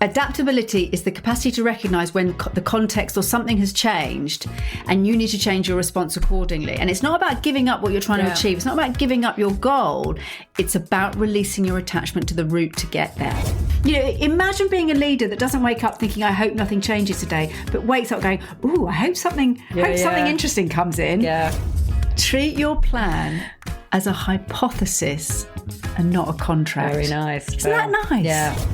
Adaptability is the capacity to recognise when the context or something has changed and you need to change your response accordingly. And it's not about giving up what you're trying to achieve. It's not about giving up your goal. It's about releasing your attachment to the route to get there. You know, imagine being a leader that doesn't wake up thinking, I hope nothing changes today, but wakes up going, ooh, I hope something interesting comes in. Yeah. Treat your plan as a hypothesis and not a contract. Very nice. Isn't that nice? Yeah.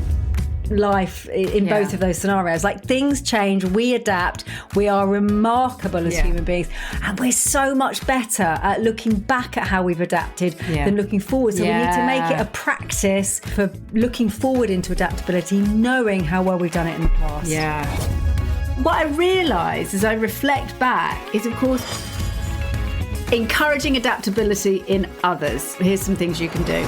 Life in both of those scenarios, like things change, we adapt, we are remarkable as human beings, and we're so much better at looking back at how we've adapted than looking forward. So we need to make it a practice for looking forward into adaptability, knowing how well we've done it in the past. Yeah. What I realise as I reflect back is, of course, encouraging adaptability in others. Here's some things you can do.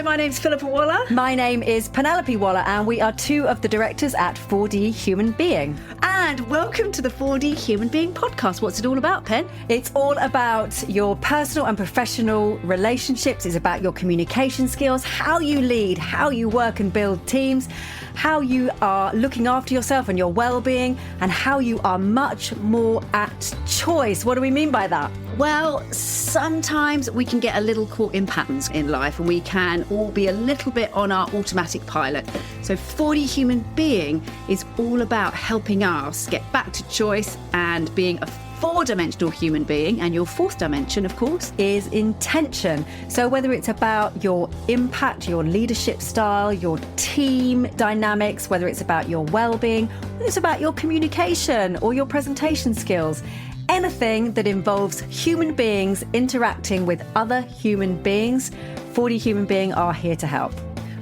My name's Philippa Waller. My name is Penelope Waller, and we are two of the directors at 4D Human Being. And welcome to the 4D Human Being podcast. What's it all about, Pen? It's all about your personal and professional relationships. It's about your communication skills, how you lead, how you work and build teams, how you are looking after yourself and your well-being, and how you are much more at choice. What do we mean by that? Well, sometimes we can get a little caught in patterns in life, and we can all be a little bit on our automatic pilot. So 4D Human Being is all about helping us get back to choice and being a four-dimensional human being. And your fourth dimension, of course, is intention. So whether it's about your impact, your leadership style, your team dynamics, whether it's about your well-being, whether it's about your communication or your presentation skills, anything that involves human beings interacting with other human beings, 4D Human Being are here to help.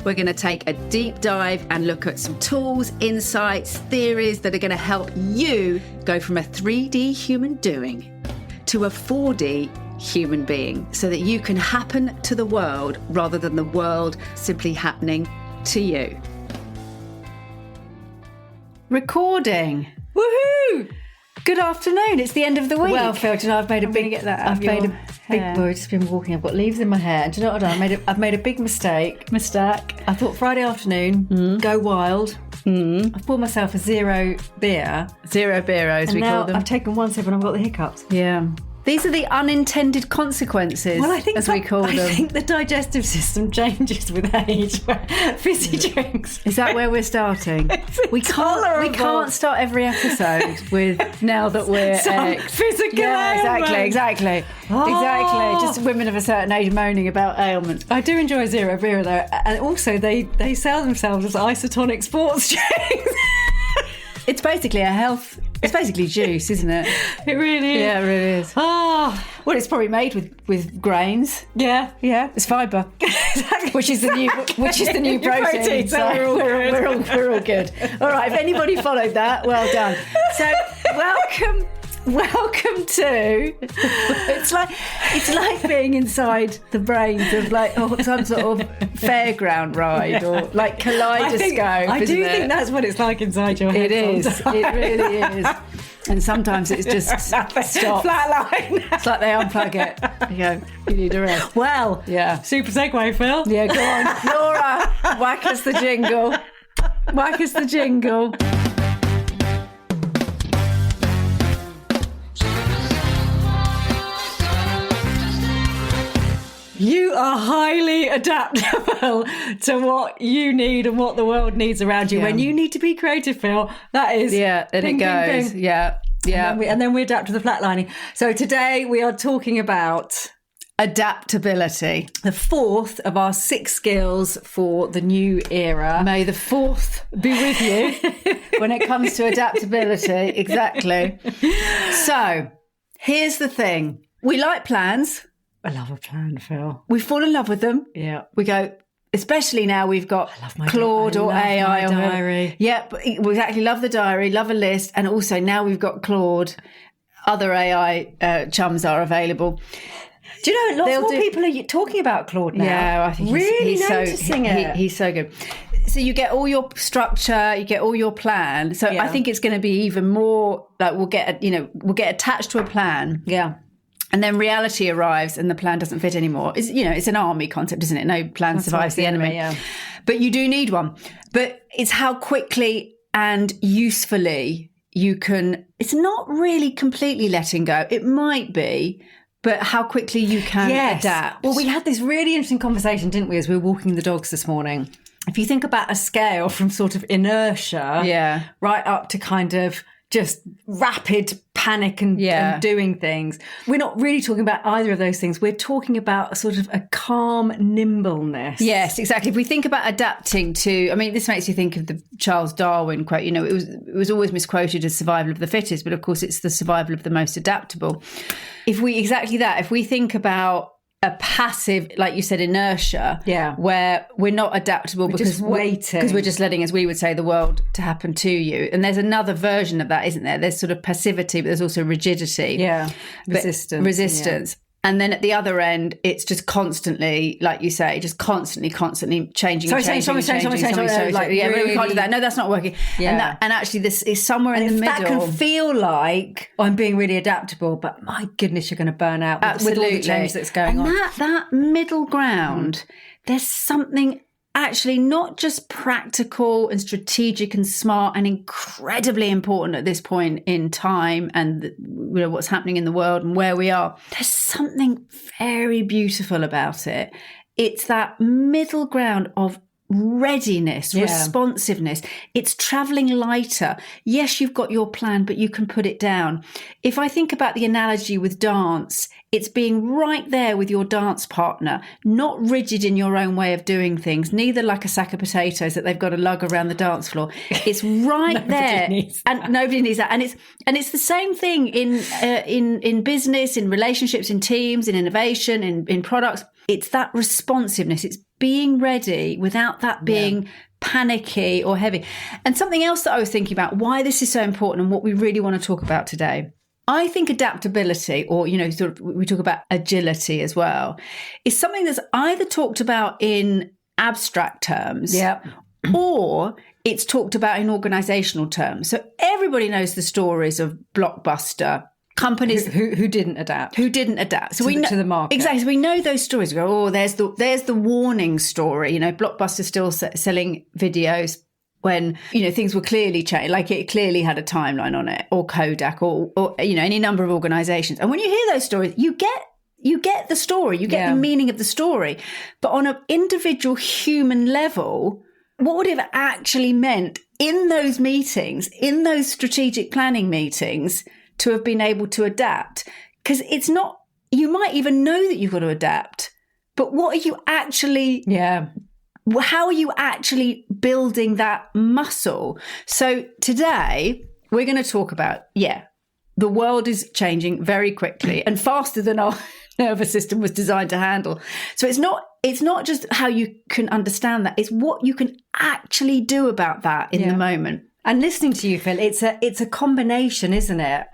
We're going to take a deep dive and look at some tools, insights, theories that are going to help you go from a 3D human doing to a 4D human being, so that you can happen to the world rather than the world simply happening to you. Recording. Woohoo! Good afternoon. It's the end of the week. Well, Phil, do you know, I've made a big well, I've just been walking. I've got leaves in my hair. And do you know what I've done? I've made a big mistake. I thought Friday afternoon, go wild. I've poured myself a zero beer. Zero beeros, and we now call them. I've taken one sip and I've got the hiccups. Yeah. These are the unintended consequences, well, I think we call them. I think the digestive system changes with age. Fizzy drinks. Is that where we're starting? We can't start every episode with now that we're physical ailment. Exactly. Just women of a certain age moaning about ailments. I do enjoy zero beer though, and also they sell themselves as isotonic sports drinks. It's basically it's basically juice, isn't it? It really is. Yeah, it really is. Oh. Well, it's probably made with grains. Yeah. It's fibre. Exactly. Which is the new protein. So we're all good. All right, if anybody followed that, well done. So welcome to it's like being inside the brains of some sort of fairground ride or like kaleidoscope. I do think that's what it's like inside your head. It is. It really is. And sometimes it's just stop. Flatline. It's like they unplug it. You go, you need a rest. Well, yeah. Super segue, Phil. Yeah, go on. Laura, whack us the jingle. Whack us the jingle. You are highly adaptable to what you need and what the world needs around you. Yeah. When you need to be creative, Phil, that is... Yeah, then ping, it goes. Ping, ping. Yeah. And then we adapt to the flatlining. So today we are talking about... adaptability. The fourth of our 6 skills for the new era. May the fourth be with you when it comes to adaptability. Exactly. So, here's the thing. We like plans. I love a plan, Phil. We fall in love with them. Yeah. We go, especially now we've got Claude or AI. I love my diary. Yeah, we exactly love the diary, love a list. And also now we've got Claude. Other AI chums are available. Do you know, lots more people are talking about Claude now. Yeah, I think he's noticing it. He's so good. So you get all your structure, you get all your plan. So I think it's going to be even more like we'll get attached to a plan. Yeah. And then reality arrives and the plan doesn't fit anymore. It's an army concept, isn't it? No plan survives the enemy. Yeah. But you do need one. But it's how quickly and usefully you can, it's not really completely letting go. It might be, but how quickly you can adapt. Well, we had this really interesting conversation, didn't we, as we were walking the dogs this morning. If you think about a scale from sort of inertia right up to kind of just rapid panic and doing things, we're not really talking about either of those things. We're talking about sort of a calm nimbleness. Yes, exactly. If we think about adapting to, I mean, this makes you think of the Charles Darwin quote, you know, it was always misquoted as survival of the fittest, but of course it's the survival of the most adaptable. If we think about a passive, like you said, inertia, where we're not adaptable because we're just letting, as we would say, the world to happen to you. And there's another version of that, isn't there? There's sort of passivity, but there's also rigidity. Yeah, resistance. And then at the other end, it's just constantly, like you say, just constantly changing. We can't do that. No, that's not working. Yeah. And actually, this is somewhere in the middle. That can feel like I'm being really adaptable, but my goodness, you're going to burn out with all the change that's going on. That middle ground, there's something actually not just practical and strategic and smart and incredibly important at this point in time and what's happening in the world and where we are. There's something very beautiful about it. It's that middle ground of readiness, responsiveness. It's traveling lighter. Yes, you've got your plan, but you can put it down. If I think about the analogy with dance, it's being right there with your dance partner, not rigid in your own way of doing things, neither like a sack of potatoes that they've got to lug around the dance floor. It's right there. And nobody needs that. And it's the same thing in business, in relationships, in teams, in innovation, in products. It's that responsiveness. It's being ready without that being panicky or heavy. And something else that I was thinking about, why this is so important and what we really want to talk about today. I think adaptability, or, you know, sort of we talk about agility as well, is something that's either talked about in abstract terms or it's talked about in organizational terms. So everybody knows the stories of blockbuster companies who didn't adapt. So we know to the market. Exactly. So we know those stories. We go, there's the warning story. You know, Blockbuster still selling videos when, you know, things were clearly changed, like it clearly had a timeline on it, or Kodak, or you know, any number of organizations. And when you hear those stories, you get the story, you get the meaning of the story. But on an individual human level, what would it have actually meant in those meetings, in those strategic planning meetings, to have been able to adapt? Because it's not, you might even know that you've got to adapt, but what are you actually, how are you actually building that muscle? So today we're going to talk about, the world is changing very quickly and faster than our nervous system was designed to handle. So it's not just how you can understand that, it's what you can actually do about that in the moment. And listening to you, Phil, it's a combination, isn't it?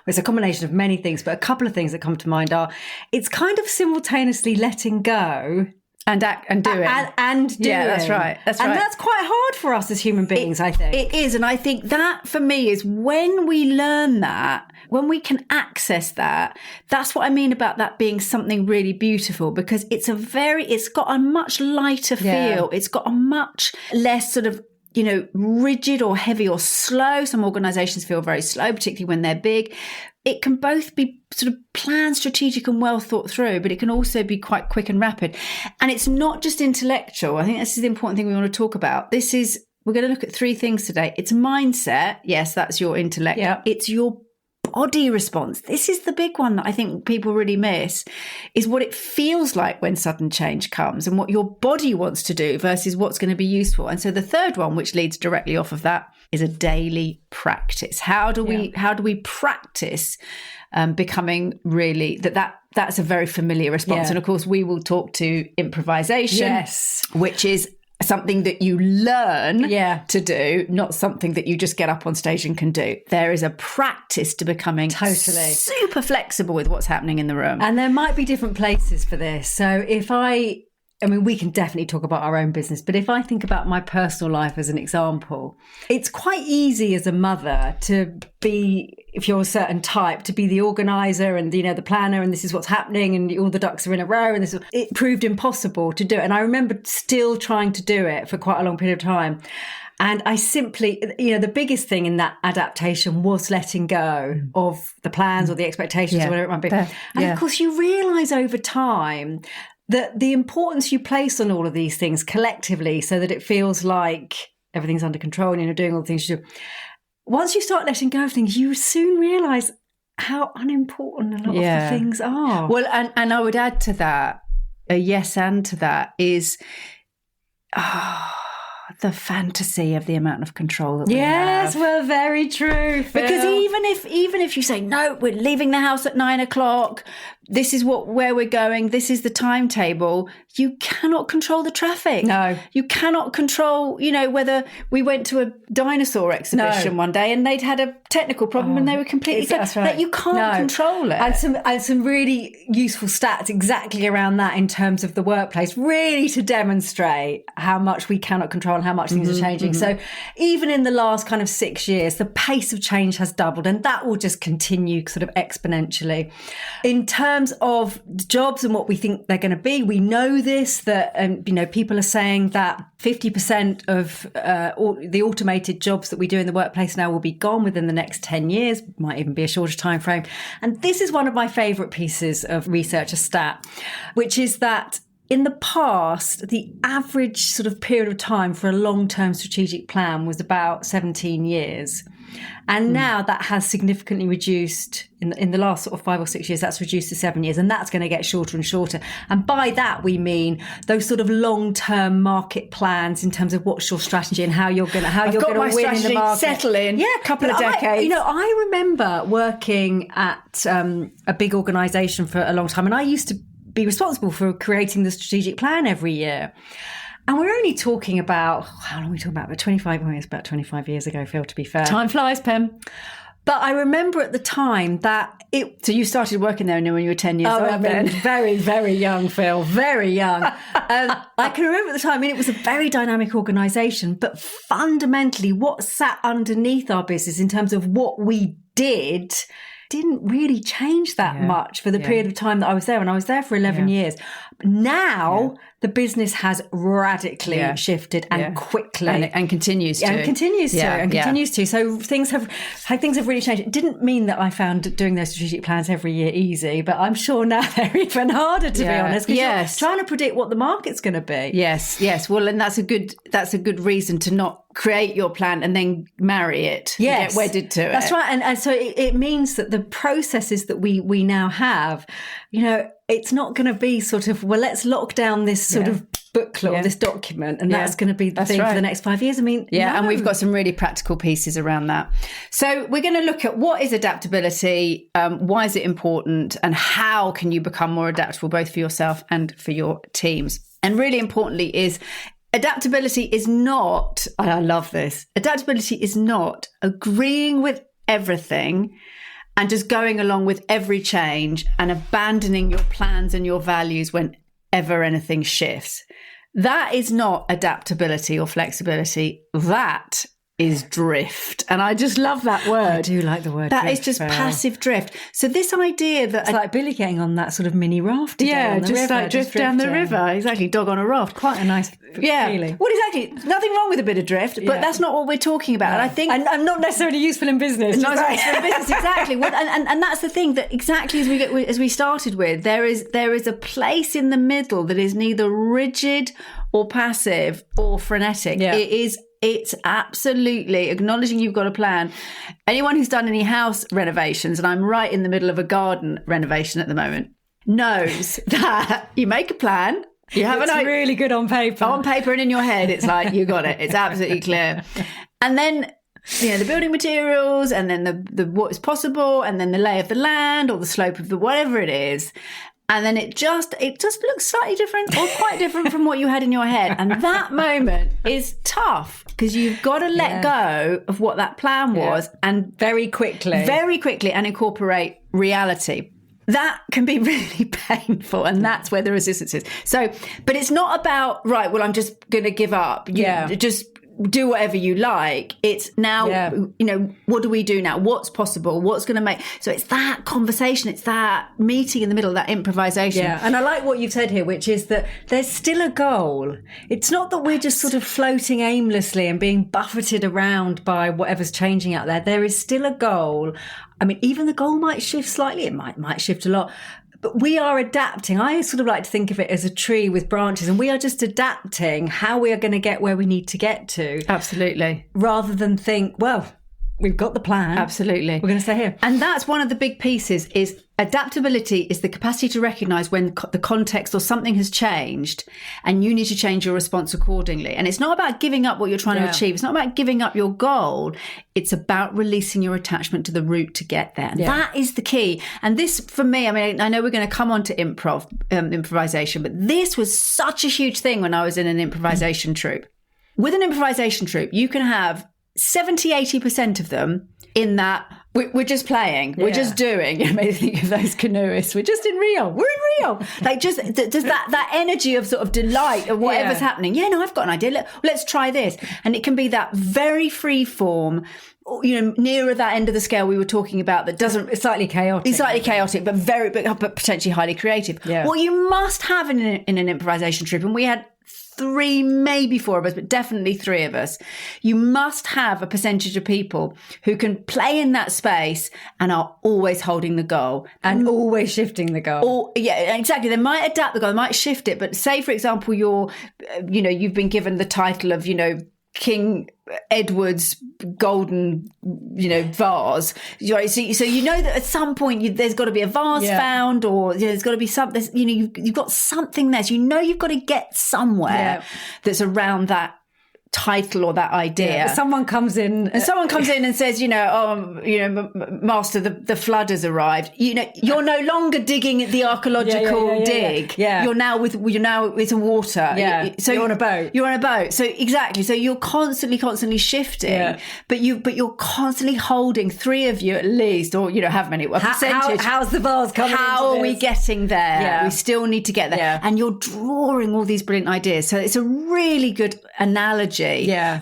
It's a combination of many things, but a couple of things that come to mind are, it's kind of simultaneously letting go and act and doing and doing. Yeah, that's right. And that's quite hard for us as human beings, I think. It is, and I think that for me is when we learn that, when we can access that. That's what I mean about that being something really beautiful, because it's got a much lighter feel. It's got a much less sort of, you know, rigid or heavy or slow. Some organizations feel very slow, particularly when they're big. It can both be sort of planned, strategic and well thought through, but it can also be quite quick and rapid. And it's not just intellectual. I think this is the important thing we want to talk about. We're going to look at three things today. It's mindset. Yes, that's your intellect. Yeah. It's your body response. This is the big one that I think people really miss, is what it feels like when sudden change comes and what your body wants to do versus what's going to be useful. And so the third one, which leads directly off of that, is a daily practice. How do we practice becoming really that's a very familiar response. And of course we will talk to improvisation, which is something that you learn to do, not something that you just get up on stage and can do. There is a practice to becoming super flexible with what's happening in the room. And there might be different places for this. So if I I mean, we can definitely talk about our own business, but if I think about my personal life as an example, it's quite easy as a mother to be, if you're a certain type, to be the organizer and, you know, the planner, and this is what's happening and all the ducks are in a row, and it proved impossible to do it. And I remember still trying to do it for quite a long period of time. And I simply, you know, the biggest thing in that adaptation was letting go of the plans or the expectations or whatever it might be. And of course, you realise over time that the importance you place on all of these things collectively, so that it feels like everything's under control and you're doing all the things you do. Once you start letting go of things, you soon realise how unimportant a lot of the things are. Well, and I would add to that, a yes and to that is the fantasy of the amount of control that we have. Yes, well, very true, Phil. Because even if you say, no, we're leaving the house at 9:00, this is where we're going, this is the timetable, you cannot control the traffic. No. You cannot control, you know, whether we went to a dinosaur exhibition one day and they'd had a technical problem and they were completely... That's right. Like, you can't control it. And some really useful stats exactly around that in terms of the workplace, really to demonstrate how much we cannot control and how much things are changing. So even in the last kind of 6 years, the pace of change has doubled, and that will just continue sort of exponentially. In terms of jobs and what we think they're going to be, we know this, that you know, people are saying that 50% of the automated jobs that we do in the workplace now will be gone within the next 10 years, might even be a shorter time frame. And this is one of my favourite pieces of research, a stat, which is that in the past, the average sort of period of time for a long-term strategic plan was about 17 years. And now that has significantly reduced in the last sort of 5 or 6 years, that's reduced to 7 years, and that's going to get shorter and shorter. And by that, we mean those sort of long-term market plans in terms of what's your strategy and how you're going to win in the market. Settle in. Yeah, a couple of decades. I remember working at a big organisation for a long time, and I used to be responsible for creating the strategic plan every year. And we're only talking about, how long are we talking about? It's about 25 years ago, Phil, to be fair. Time flies, Pam. But I remember at the time that So you started working there when you were 10 years old then? Very, very young, Phil. Very young. I can remember at the time, I mean, it was a very dynamic organisation, but fundamentally what sat underneath our business in terms of what we didn't really change that much for the period of time that I was there. And I was there for 11 years. Now the business has radically shifted and quickly. And continues to. And continues to. So things have really changed. It didn't mean that I found doing those strategic plans every year easy, but I'm sure now they're even harder, to be honest. Because you're trying to predict what the market's going to be. Yes. Well, and that's a good reason to not create your plan and then marry it. Yes. Get wedded to it. That's right. And so it means that the processes that we now have, you know, it's not going to be sort of, well, let's lock down this sort of booklet or this document, and that's going to be the thing for the next 5 years. I mean, and we've got some really practical pieces around that. So we're going to look at what is adaptability, why is it important, and how can you become more adaptable, both for yourself and for your teams. And really importantly is adaptability is not, and I love this, adaptability is not agreeing with everything and just going along with every change and abandoning your plans and your values whenever anything shifts. That is not adaptability or flexibility. That is drift. And I just love that word. I do like the word that drift. Is just passive drift. So this idea that... It's like Billy getting on that sort of mini raft today on the just river. Like drift down the river. Exactly. Dog on a raft. Quite a nice feeling. Well, exactly. Nothing wrong with a bit of drift, but that's not what we're talking about. No. And I think... And not necessarily useful in business. Not useful in business, exactly. Well, and that's the thing, that exactly as we started with, there is a place in the middle that is neither rigid or passive or frenetic. Yeah. It's absolutely acknowledging you've got a plan. Anyone who's done any house renovations, and I'm right in the middle of a garden renovation at the moment, knows that you make a plan. You have it's really good on paper. On paper and in your head, it's like, you got it. It's absolutely clear. And then, you know, the building materials, and then the what is possible, and then the lay of the land or the slope of the whatever it is. And then it just looks slightly different or quite different from what you had in your head. And that moment is tough because you've got to let go of what that plan was and very quickly and incorporate reality. that can be really painful, and that's where the resistance is. So, but it's not about, right, well, I'm just going to give up. Just do whatever you like. It's now, what do we do now? What's possible? What's going to make... So it's that conversation. It's that meeting in the middle, that improvisation. Yeah, and I like what you've said here, which is that there's still a goal. It's not that we're just sort of floating aimlessly and being buffeted around by whatever's changing out there. There is still a goal. I mean, even the goal might shift slightly. It might shift a lot. But we are adapting. I sort of like to think of it as a tree with branches, and we are just adapting how we are going to get where we need to get to. Absolutely. Rather than think, well, we've got the plan. Absolutely. We're going to stay here. And that's one of the big pieces is adaptability is the capacity to recognise when the context or something has changed and you need to change your response accordingly. And it's not about giving up what you're trying to achieve. It's not about giving up your goal. It's about releasing your attachment to the route to get there. And that is the key. And this, for me, I mean, I know we're going to come on to improvisation, but this was such a huge thing when I was in an improvisation troupe. With an improvisation troupe, you can have 70-80% of them in that we're just playing, we're just doing. It made me think of those canoeists. We're just in Rio. We're in Rio. Like just does that energy of sort of delight of whatever's happening. Yeah, no, I've got an idea. Let's try this. And it can be that very free form, nearer that end of the scale we were talking about that doesn't... It's slightly chaotic. It's slightly chaotic, but but potentially highly creative. Yeah. What you must have in an improvisation troupe, and we had 3, maybe 4 of us, but definitely 3 of us. You must have a percentage of people who can play in that space and are always holding the goal. And always shifting the goal. Yeah, exactly. They might adapt the goal, they might shift it. But say, for example, you've been given the title of, King Edward's golden, vase. Right? So you know that at some point there's got to be a vase found, or there's got to be something. You've got something there. So you've got to get somewhere that's around that title or that idea. Yeah, someone comes in and says, Master, the flood has arrived. You're no longer digging the archaeological dig. Yeah. You're now with water. Yeah. So you're on a boat. You're on a boat. So exactly. So you're constantly shifting, but you're constantly holding, 3 of you at least, or have many percentage. How's the vase coming? How are we getting there? Yeah. We still need to get there. Yeah. And you're drawing all these brilliant ideas. So it's a really good analogy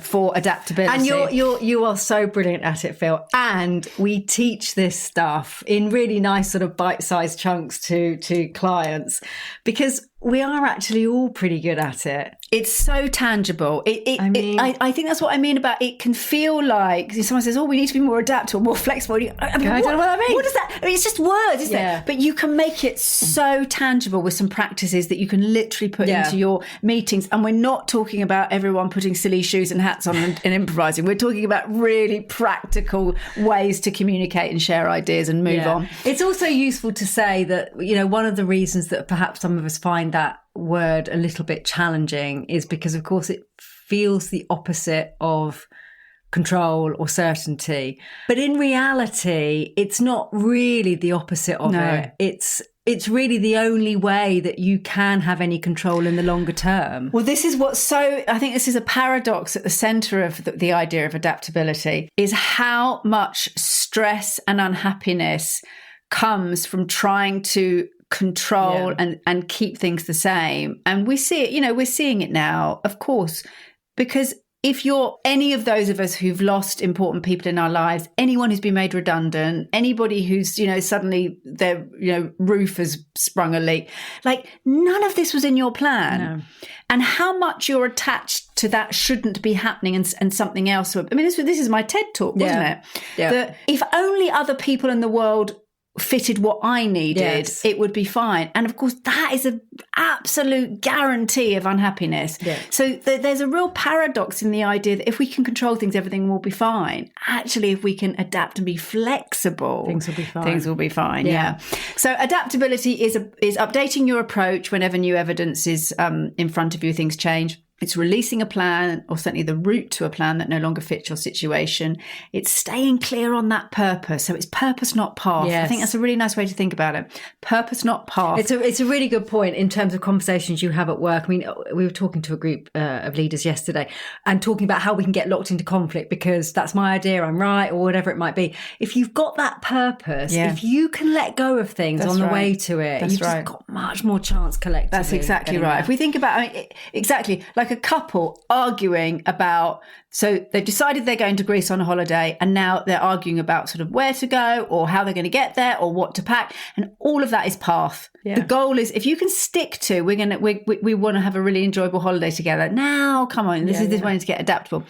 for adaptability. And you are so brilliant at it, Phil. And we teach this stuff in really nice sort of bite-sized chunks to clients, because we are actually all pretty good at it. It's so tangible. I think that's what I mean about it. Can feel like someone says, "Oh, we need to be more adaptable, more flexible." I don't know what that means. What does that? It's just words, isn't it? But you can make it so tangible with some practices that you can literally put into your meetings. And we're not talking about everyone putting silly shoes and hats on and improvising. We're talking about really practical ways to communicate and share ideas and move on. It's also useful to say that one of the reasons that perhaps some of us find that word a little bit challenging is because, of course, it feels the opposite of control or certainty. But in reality, it's not really the opposite of it. It's really the only way that you can have any control in the longer term. Well, this is I think this is a paradox at the centre of the idea of adaptability, is how much stress and unhappiness comes from trying to control and keep things the same. And we see it, we're seeing it now, of course, because if you're any of those of us who've lost important people in our lives, anyone who's been made redundant, anybody who's, suddenly their, roof has sprung a leak, like none of this was in your plan. No. And how much you're attached to that shouldn't be happening and something else. I mean, this is my TED talk, wasn't it? Yeah. That if only other people in the world fitted what I needed, it would be fine. And of course, that is an absolute guarantee of unhappiness. Yeah. So there's a real paradox in the idea that if we can control things, everything will be fine. Actually, if we can adapt and be flexible, things will be fine. Things will be fine. Yeah. So adaptability is updating your approach whenever new evidence is in front of you. Things change. It's releasing a plan, or certainly the route to a plan that no longer fits your situation. It's staying clear on that purpose. So it's purpose, not path. Yes. I think that's a really nice way to think about it. Purpose, not path. It's a really good point in terms of conversations you have at work. I mean, we were talking to a group of leaders yesterday and talking about how we can get locked into conflict because that's my idea, I'm right, or whatever it might be. If you've got that purpose, if you can let go of things on the way to it, you've just got much more chance collectively. That's exactly right. If we think about exactly like a couple arguing about, so they've decided they're going to Greece on a holiday and now they're arguing about sort of where to go or how they're going to get there or what to pack, and all of that is path. The goal is, if you can stick to, we want to have a really enjoyable holiday together. Now, come on, this is way to get adaptable.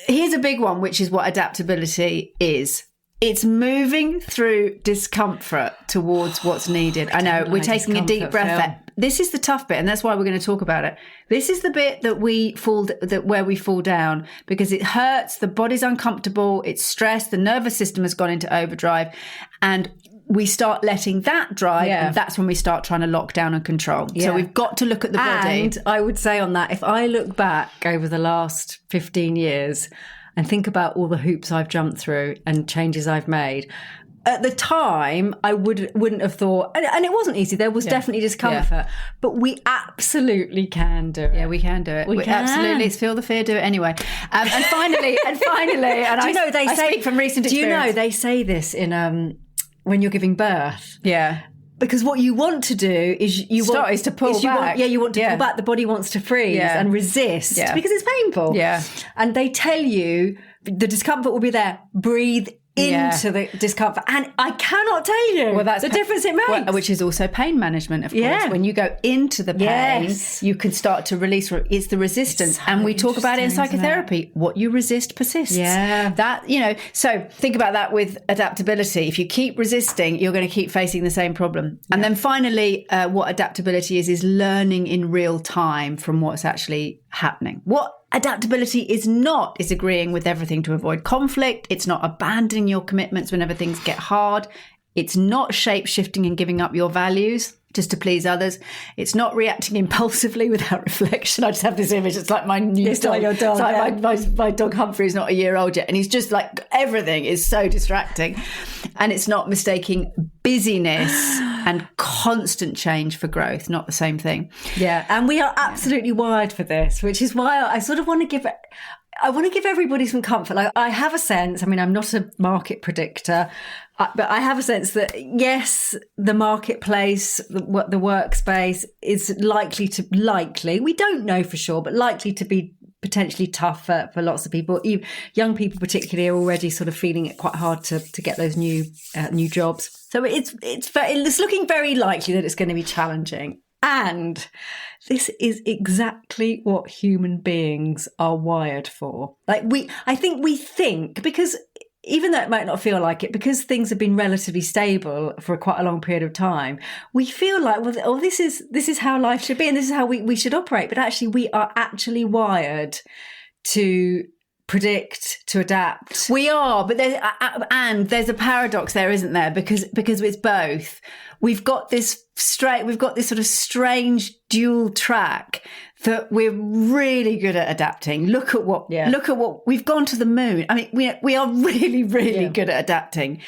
Here's a big one, which is what adaptability is. It's moving through discomfort towards what's needed. I know we're taking a deep breath there. This is the tough bit, and that's why we're going to talk about it. This is the bit that where we fall down, because it hurts, the body's uncomfortable, it's stressed, the nervous system has gone into overdrive, and we start letting that drive, and that's when we start trying to lock down and control. So we've got to look at the body. And I would say on that, if I look back over the last 15 years and think about all the hoops I've jumped through and changes I've made, at the time, I wouldn't have thought, and it wasn't easy. There was definitely discomfort, but we absolutely can do it. Yeah, we can do it. We absolutely. Let's feel the fear, do it anyway. And finally, and do you know they say, speak from recent experience. Do you know they say this in when you're giving birth? Yeah. Because what you want to do is you want to pull back. You want to pull back. The body wants to freeze and resist because it's painful. Yeah. And they tell you the discomfort will be there. Breathe into the discomfort, and I cannot tell you that's the difference it makes. Which is also pain management, of course. When you go into the pain, you can start to release. It's the resistance, and we talk about it in psychotherapy. What you resist persists. So think about that with adaptability. If you keep resisting, you're going to keep facing the same problem. And then finally, what adaptability is learning in real time from what's actually happening. What adaptability is not is agreeing with everything to avoid conflict. It's not abandoning your commitments whenever things get hard. It's not shape-shifting and giving up your values just to please others. It's not reacting impulsively without reflection. I just have this image. It's like my new dog. Like your dog. It's like my dog Humphrey is not a year old yet. And he's just like, everything is so distracting. And it's not mistaking busyness and constant change for growth. Not the same thing. Yeah. And we are absolutely wired for this, which is why I sort of want to give everybody some comfort. Like, I have a sense, I mean, I'm not a market predictor, but I have a sense that, yes, the marketplace, the workspace is likely, we don't know for sure, but likely to be potentially tough for lots of people. Young people particularly are already sort of feeling it quite hard to get those new jobs. So it's looking very likely that it's going to be challenging. And this is exactly what human beings are wired for. I think we think, because even though it might not feel like it, because things have been relatively stable for quite a long period of time, we feel like, this is how life should be and this is how we should operate. But actually, we are actually wired to predict, to adapt. We are, but there's a paradox there, isn't there? Because it's both. We've got this sort of strange dual track that we're really good at adapting. Look at what we've gone to the moon. I mean, we are really, really good at adapting.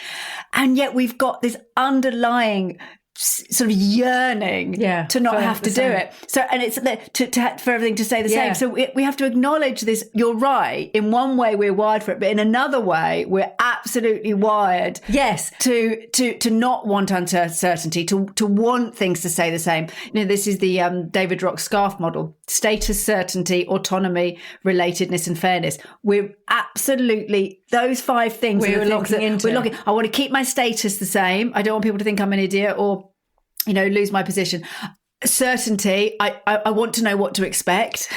And yet we've got this underlying sort of yearning to not have to do it. So, and it's for everything to stay the same. So we have to acknowledge this. You're right. In one way, we're wired for it, but in another way, we're absolutely wired. Yes. To not want uncertainty, to want things to stay the same. You know, this is the David Rock SCARF model: status, certainty, autonomy, relatedness, and fairness. We're absolutely those 5 things. We're locking into. I want to keep my status the same. I don't want people to think I'm an idiot or, lose my position. Certainty, I want to know what to expect.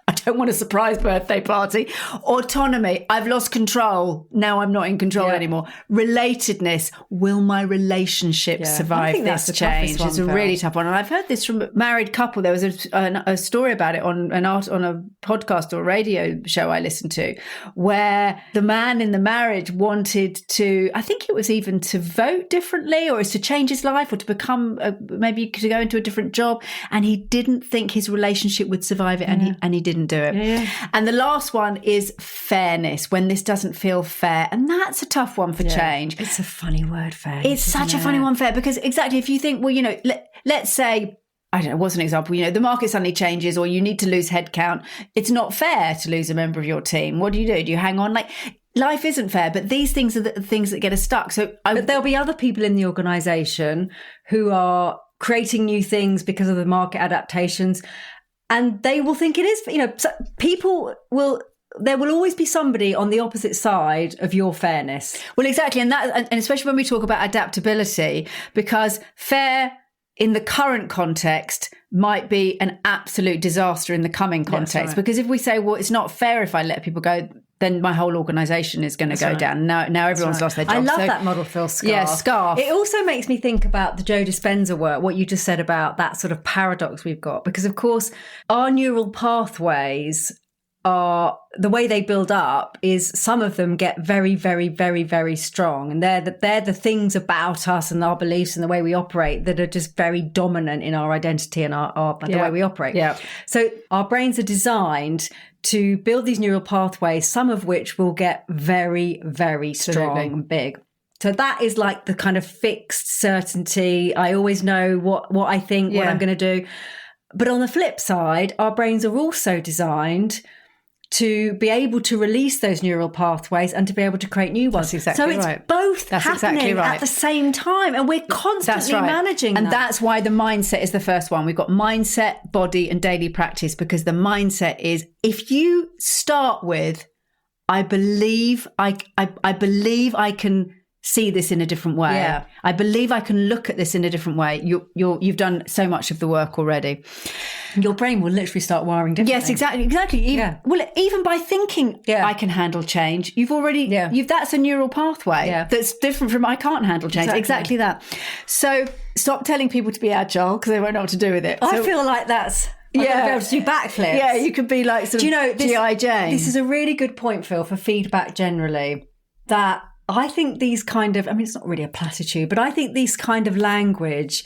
I don't want a surprise birthday party. Autonomy, I've lost control. Now I'm not in control anymore. Relatedness, will my relationship survive this change? It's a really tough one. And I've heard this from a married couple. There was a story about it on a podcast or a radio show I listened to, where the man in the marriage wanted to, I think it was even to vote differently, or to change his life, or to become, maybe to go into a different job. And he didn't think his relationship would survive it. And he didn't. didn't do it. And the last one is fairness, when this doesn't feel fair. And that's a tough one for change. It's a funny word, fair. It's such a funny one, fair, because exactly, if you think, well, let's say, I don't know, what's an example? The market suddenly changes, or you need to lose headcount. It's not fair to lose a member of your team. What do? Do you hang on? Life isn't fair, but these things are the things that get us stuck. But there'll be other people in the organisation who are creating new things because of the market adaptations, and they will think it is. There will always be somebody on the opposite side of your fairness. Well, exactly, and especially when we talk about adaptability, because fair in the current context might be an absolute disaster in the coming context. Right. Because if we say, well, it's not fair if I let people go, then my whole organisation is going to go down. Now everyone's lost their job. I love that model, Phil, scarf. Yeah, scarf. It also makes me think about the Joe Dispenza work, what you just said about that sort of paradox we've got. Because, of course, our neural pathways are, the way they build up is some of them get very, very, very, very strong. And they're the things about us and our beliefs and the way we operate that are just very dominant in our identity and the way we operate. Yeah. So our brains are designed to build these neural pathways, some of which will get very, very strong and big. So that is like the kind of fixed certainty. I always know what I think, what I'm going to do. But on the flip side, our brains are also designed to be able to release those neural pathways and to be able to create new ones. That's exactly right. So it's both happening at the same time, and we're constantly managing and that. That's why the mindset is the first one. We've got mindset, body, and daily practice, because the mindset is, if you start with, I believe I can see this in a different way. Yeah. I believe I can look at this in a different way. You've done so much of the work already. Your brain will literally start wiring differently. Yes, exactly. Even by thinking I can handle change, you've already, that's a neural pathway that's different from I can't handle change. Exactly that. So stop telling people to be agile, because they won't know what to do with it. I feel like that's... I'm going to be able to do backflips. Yeah, you could be like G.I. Jane. This is a really good point, Phil, for feedback generally, that I think these kind of, it's not really a platitude, but I think this kind of language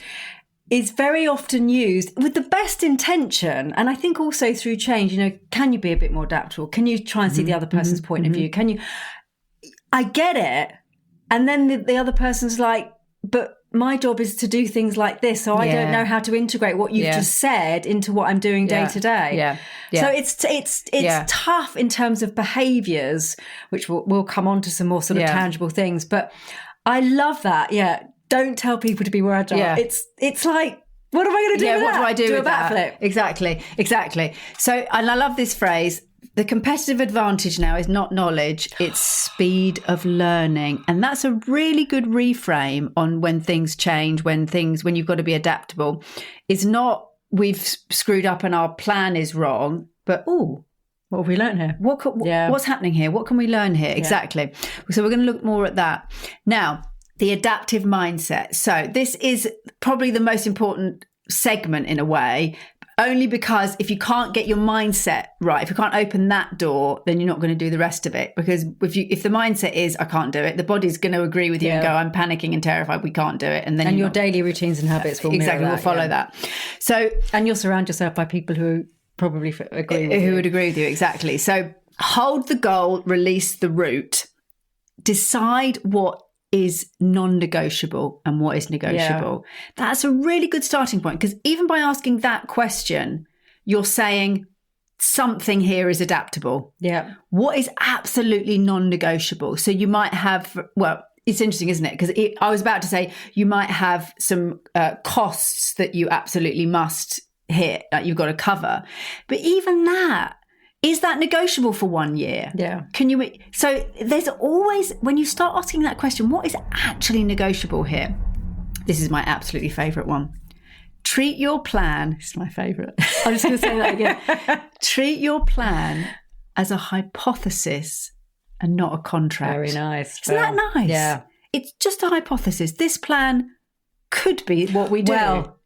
is very often used with the best intention. And I think also through change, can you be a bit more adaptable? Can you try and see the other person's point of view? Can you, I get it. And then the other person's like, but my job is to do things like this. So I don't know how to integrate what you've just said into what I'm doing day to day. Yeah. So it's tough in terms of behaviours, which we'll come on to some more sort of tangible things. But I love that. Yeah. Don't tell people to be more agile. Yeah. It's like, what am I going to do with that? What do I do with a backflip? Exactly. So, and I love this phrase, the competitive advantage now is not knowledge, it's speed of learning. And that's a really good reframe on when things change, when you've got to be adaptable. It's not we've screwed up and our plan is wrong, but what have we learned here? What's happening here? What can we learn here? Exactly. So we're going to look more at that. Now, the adaptive mindset. So this is probably the most important segment in a way, only because if you can't get your mindset right, if you can't open that door, then you're not going to do the rest of it. Because if the mindset is, I can't do it, the body's going to agree with you and go, I'm panicking and terrified, we can't do it. And then your daily routines and habits will follow that. So, and you'll surround yourself by people who probably agree with you. Who would agree with you, exactly. So hold the goal, release the route, decide what is non-negotiable and what is negotiable. That's a really good starting point, because even by asking that question, you're saying something here is adaptable. Yeah. What is absolutely non-negotiable? So you might have, it's interesting, isn't it? Because I was about to say you might have some costs that you absolutely must hit, that you've got to cover. But even that, is that negotiable for 1 year? Yeah. So there's always, when you start asking that question, what is actually negotiable here? This is my absolutely favourite one. Treat your plan, this is my favourite. I'm just going to say that again. Treat your plan as a hypothesis and not a contract. Very nice. Isn't that nice? Yeah. It's just a hypothesis. This plan could be what we do. Well,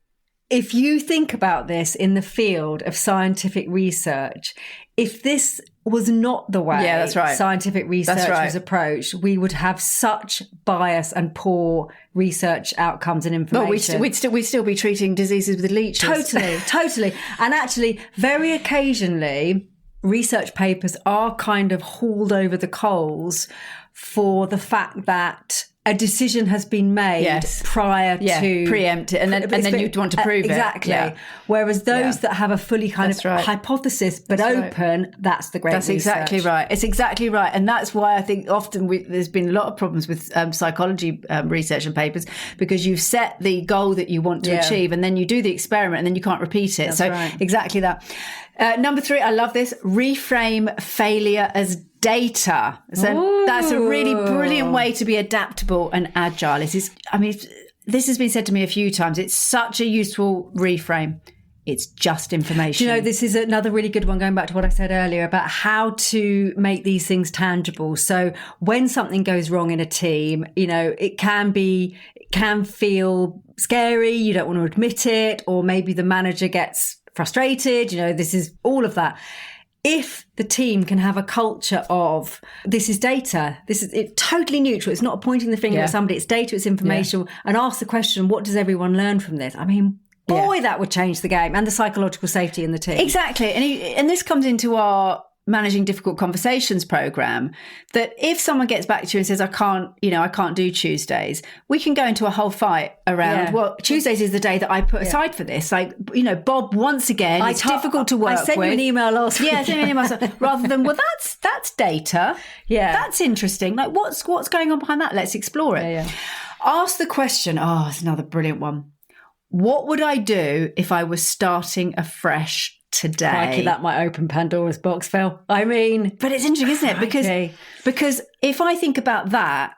if you think about this in the field of scientific research, if this was not the way that's right. scientific research was approached, we would have such bias and poor research outcomes and information. Well, we'd still be treating diseases with leeches. Totally. And actually, very occasionally, research papers are kind of hauled over the coals for the fact that a decision has been made prior to preempt it, and then you'd want to prove exactly. it. Whereas those that have a fully kind of hypothesis but open, that's the great. That's research. exactly right. It's exactly right, and that's why I think often there's been a lot of problems with psychology research and papers, because you've set the goal that you want to achieve, and then you do the experiment, and then you can't repeat it. Exactly that. Number 3, I love this: reframe failure as data. So that's a really brilliant way to be adaptable and agile. This has been said to me a few times. It's such a useful reframe. It's just information. Do you know, this is another really good one, going back to what I said earlier about how to make these things tangible. So when something goes wrong in a team, it can feel scary. You don't want to admit it, or maybe the manager gets frustrated. This is all of that. If the team can have a culture of, this is data, it's totally neutral, it's not pointing the finger at somebody, it's data, it's information, and ask the question, what does everyone learn from this? Boy, that would change the game, and the psychological safety in the team. Exactly. And this comes into our Managing Difficult Conversations program, that if someone gets back to you and says, I can't do Tuesdays, we can go into a whole fight around, well, Tuesdays is the day that I put aside for this. Bob, once again, it's difficult to work with. I sent you an email last week. Yeah, send me an email. Rather than, well, that's data. Yeah. That's interesting. Like, what's going on behind that? Let's explore it. Yeah. Ask the question. Oh, it's another brilliant one. What would I do if I was starting afresh today? Crikey, that might open Pandora's box, Phil. But it's interesting, isn't it? Because if I think about that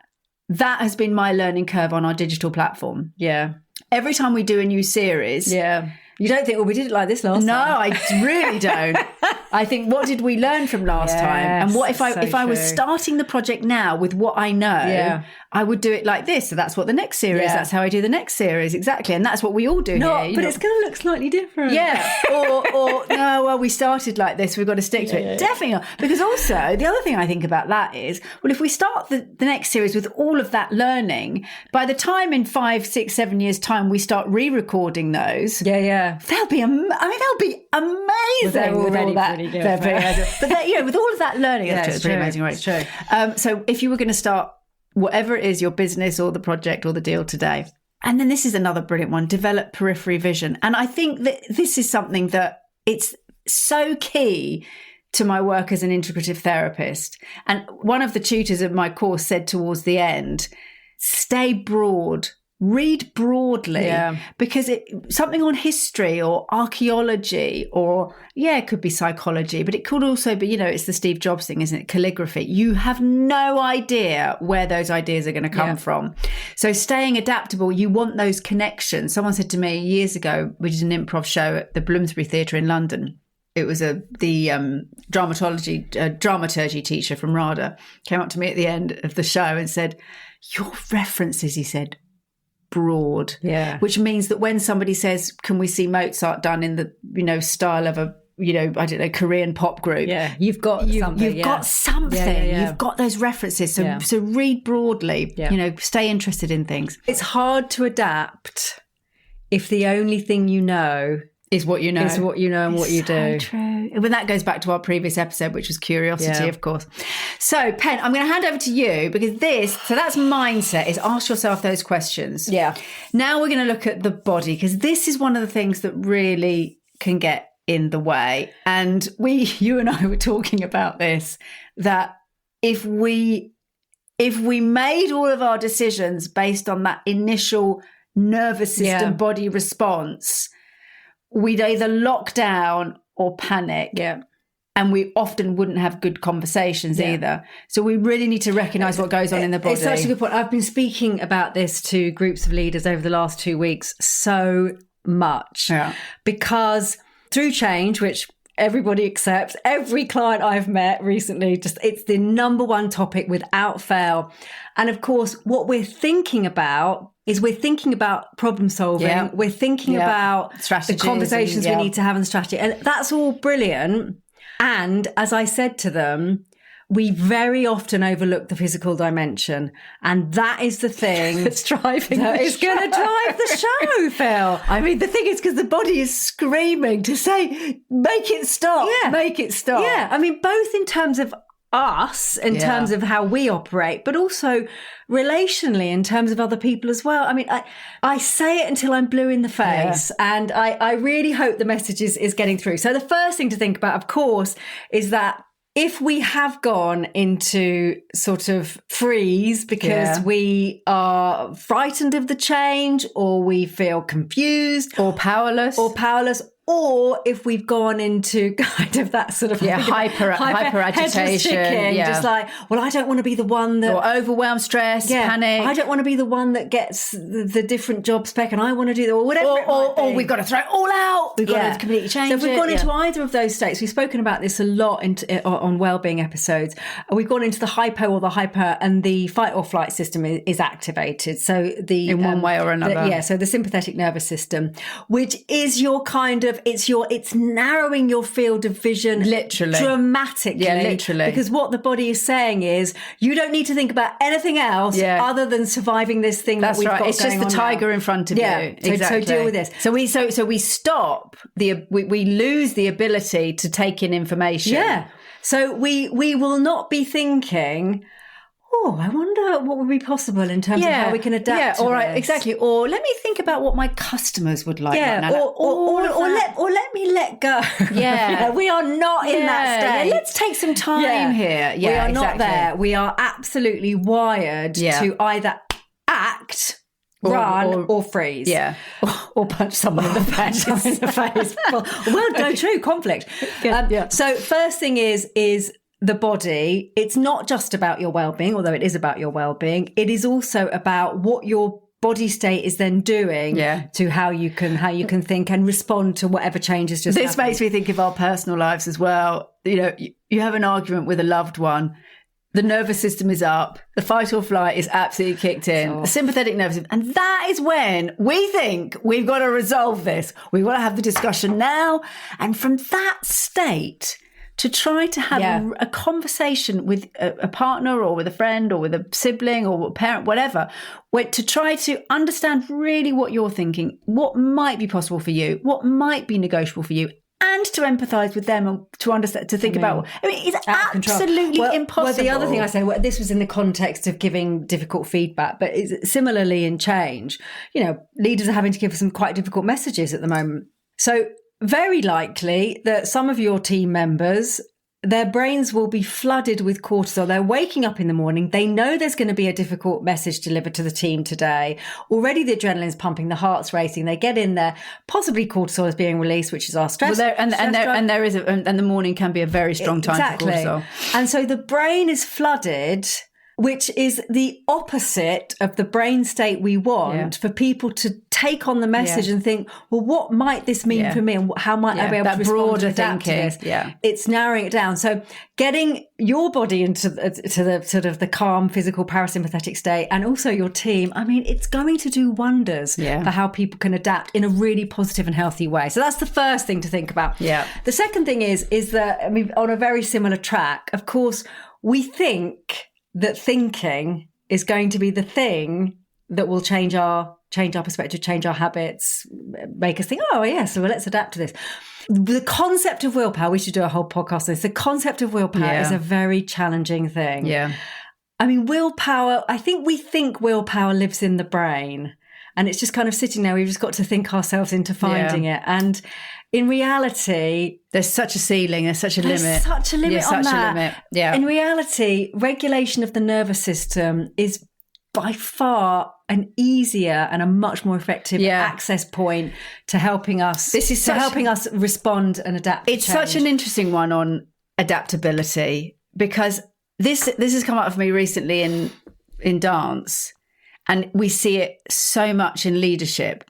has been my learning curve on our digital platform. Yeah. Every time we do a new series. Yeah. You don't think, well, we did it like this last time? No, I really don't. I think, what did we learn from last time? And what if I was starting the project now with what I know, I would do it like this. So that's what the next series, that's how I do the next series. Exactly. And that's what we all do here. But it's going to look slightly different. Yeah. or no, well, we started like this, we've got to stick to it. Definitely not. Because also, the other thing I think about that is, well, if we start the next series with all of that learning, by the time in 5, 6, 7 years' time we start re-recording those, they'll be amazing. Well, they're already pretty good. But with all of that learning, it's pretty amazing, right? It's true. So if you were going to start whatever it is, your business or the project or the deal today, and then this is another brilliant one: develop periphery vision. And I think that this is something that it's so key to my work as an integrative therapist. And one of the tutors of my course said towards the end, stay broad. Read broadly, because something on history or archaeology or, it could be psychology, but it could also be, it's the Steve Jobs thing, isn't it? Calligraphy. You have no idea where those ideas are going to come from. So staying adaptable, you want those connections. Someone said to me years ago, we did an improv show at the Bloomsbury Theatre in London. It was the dramaturgy teacher from RADA came up to me at the end of the show and said, your references, he said, broad, which means that when somebody says, can we see Mozart done in the style of a Korean pop group, you've got something. You've got those references, so read broadly, stay interested in things. It's hard to adapt if the only thing you know is what you know. Is what you know and what you do. So true. Well, that goes back to our previous episode, which was curiosity, of course. So, Pen, I'm going to hand over to you, because that's mindset, is ask yourself those questions. Yeah. Now we're going to look at the body, because this is one of the things that really can get in the way. And you and I were talking about this, that if we made all of our decisions based on that initial nervous system body response, we'd either lock down or panic. Yeah. And we often wouldn't have good conversations either. So we really need to recognise what goes on in the body. It's such a good point. I've been speaking about this to groups of leaders over the last 2 weeks so much. Yeah. Because through change, which everybody accepts, every client I've met recently, it's the number one topic without fail. And of course, what we're thinking about is we're thinking about problem solving. We're thinking about strategies, the conversations we need to have and strategy. And that's all brilliant. And as I said to them, we very often overlook the physical dimension. And that is the thing It's driving that the is going to drive the show, Phil. I mean, the thing is, because the body is screaming to say, make it stop, make it stop. Yeah, I mean, both in terms of us, in terms of how we operate, but also relationally in terms of other people as well. I mean, I say it until I'm blue in the face, and I really hope the message is getting through. So the first thing to think about, of course, is that if we have gone into sort of freeze because we are frightened of the change, or we feel confused or powerless, or if we've gone into kind of that sort of hyper agitation, just like, well, I don't want to be the one that, or overwhelmed, stress, panic. I don't want to be the one that gets the different job spec, and I want to do or whatever. Or we've got to throw it all out. We've got to completely change. So if we've it, gone into either of those states, we've spoken about this a lot on wellbeing episodes. We've gone into the hypo or the hyper, and the fight or flight system is activated. So in one way or another. So the sympathetic nervous system, which is your kind of, it's narrowing your field of vision literally dramatically. Yeah, literally. Because what the body is saying is, you don't need to think about anything else other than surviving this thing that we've got going on. It's just the tiger in front of you. Exactly. So deal with this. So we stop we lose the ability to take in information. Yeah. So we will not be thinking, oh, I wonder what would be possible in terms of how we can adapt to this. Exactly. Or let me think about what my customers would like. Yeah, or let me let go. Yeah. We are not in that state. Yeah, let's take some time here. Yeah, we are not there. We are absolutely wired to either act, run or freeze. Yeah. Or punch someone in the face. Well, no, true, conflict. So first thing is the body. It's not just about your well-being, although it is about your well-being. It is also about what your body state is then doing to how you can think and respond to whatever changes just This makes me think of our personal lives as well. You know, you have an argument with a loved one. The nervous system is up. The fight or flight is absolutely kicked in. The sympathetic nervous system. And that is when we think we've got to resolve this. We've got to have the discussion now. And from that state, to try to have a conversation with a partner or with a friend or with a sibling or a parent, whatever, to try to understand really what you're thinking, what might be possible for you, what might be negotiable for you, and to empathise with them and to understand, to think about. I mean, it's absolutely impossible. Well, the other thing I say, this was in the context of giving difficult feedback, but it's similarly in change. You know, leaders are having to give some quite difficult messages at the moment. So very likely that some of your team members, their brains will be flooded with cortisol. They're waking up in the morning. They know there's going to be a difficult message delivered to the team today. Already the adrenaline's pumping, the heart's racing. They get in there. Possibly cortisol is being released, which is our stress. Well, and the morning can be a very strong time for cortisol. And so the brain is flooded, which is the opposite of the brain state we want for people to take on the message and think, well, what might this mean for me, and how might I be able to respond to adapt to this? Yeah. It's narrowing it down. So getting your body into the sort of the calm, physical, parasympathetic state, and also your team, I mean, it's going to do wonders for how people can adapt in a really positive and healthy way. So that's the first thing to think about. Yeah. The second thing is that, I mean, on a very similar track, of course, we think that thinking is going to be the thing that will change our perspective, change our habits, make us think, oh, yes, well, let's adapt to this. The concept of willpower, we should do a whole podcast on this. The concept of willpower is a very challenging thing. Yeah. I mean, willpower, I think we think willpower lives in the brain, and it's just kind of sitting there. We've just got to think ourselves into finding it. And in reality, there's such a ceiling, there's such a limit. There's such a limit on that. A limit. Yeah. In reality, regulation of the nervous system is by far an easier and a much more effective access point to helping us. Helping us respond and adapt. It's such an interesting one on adaptability, because this has come up for me recently in dance, and we see it so much in leadership,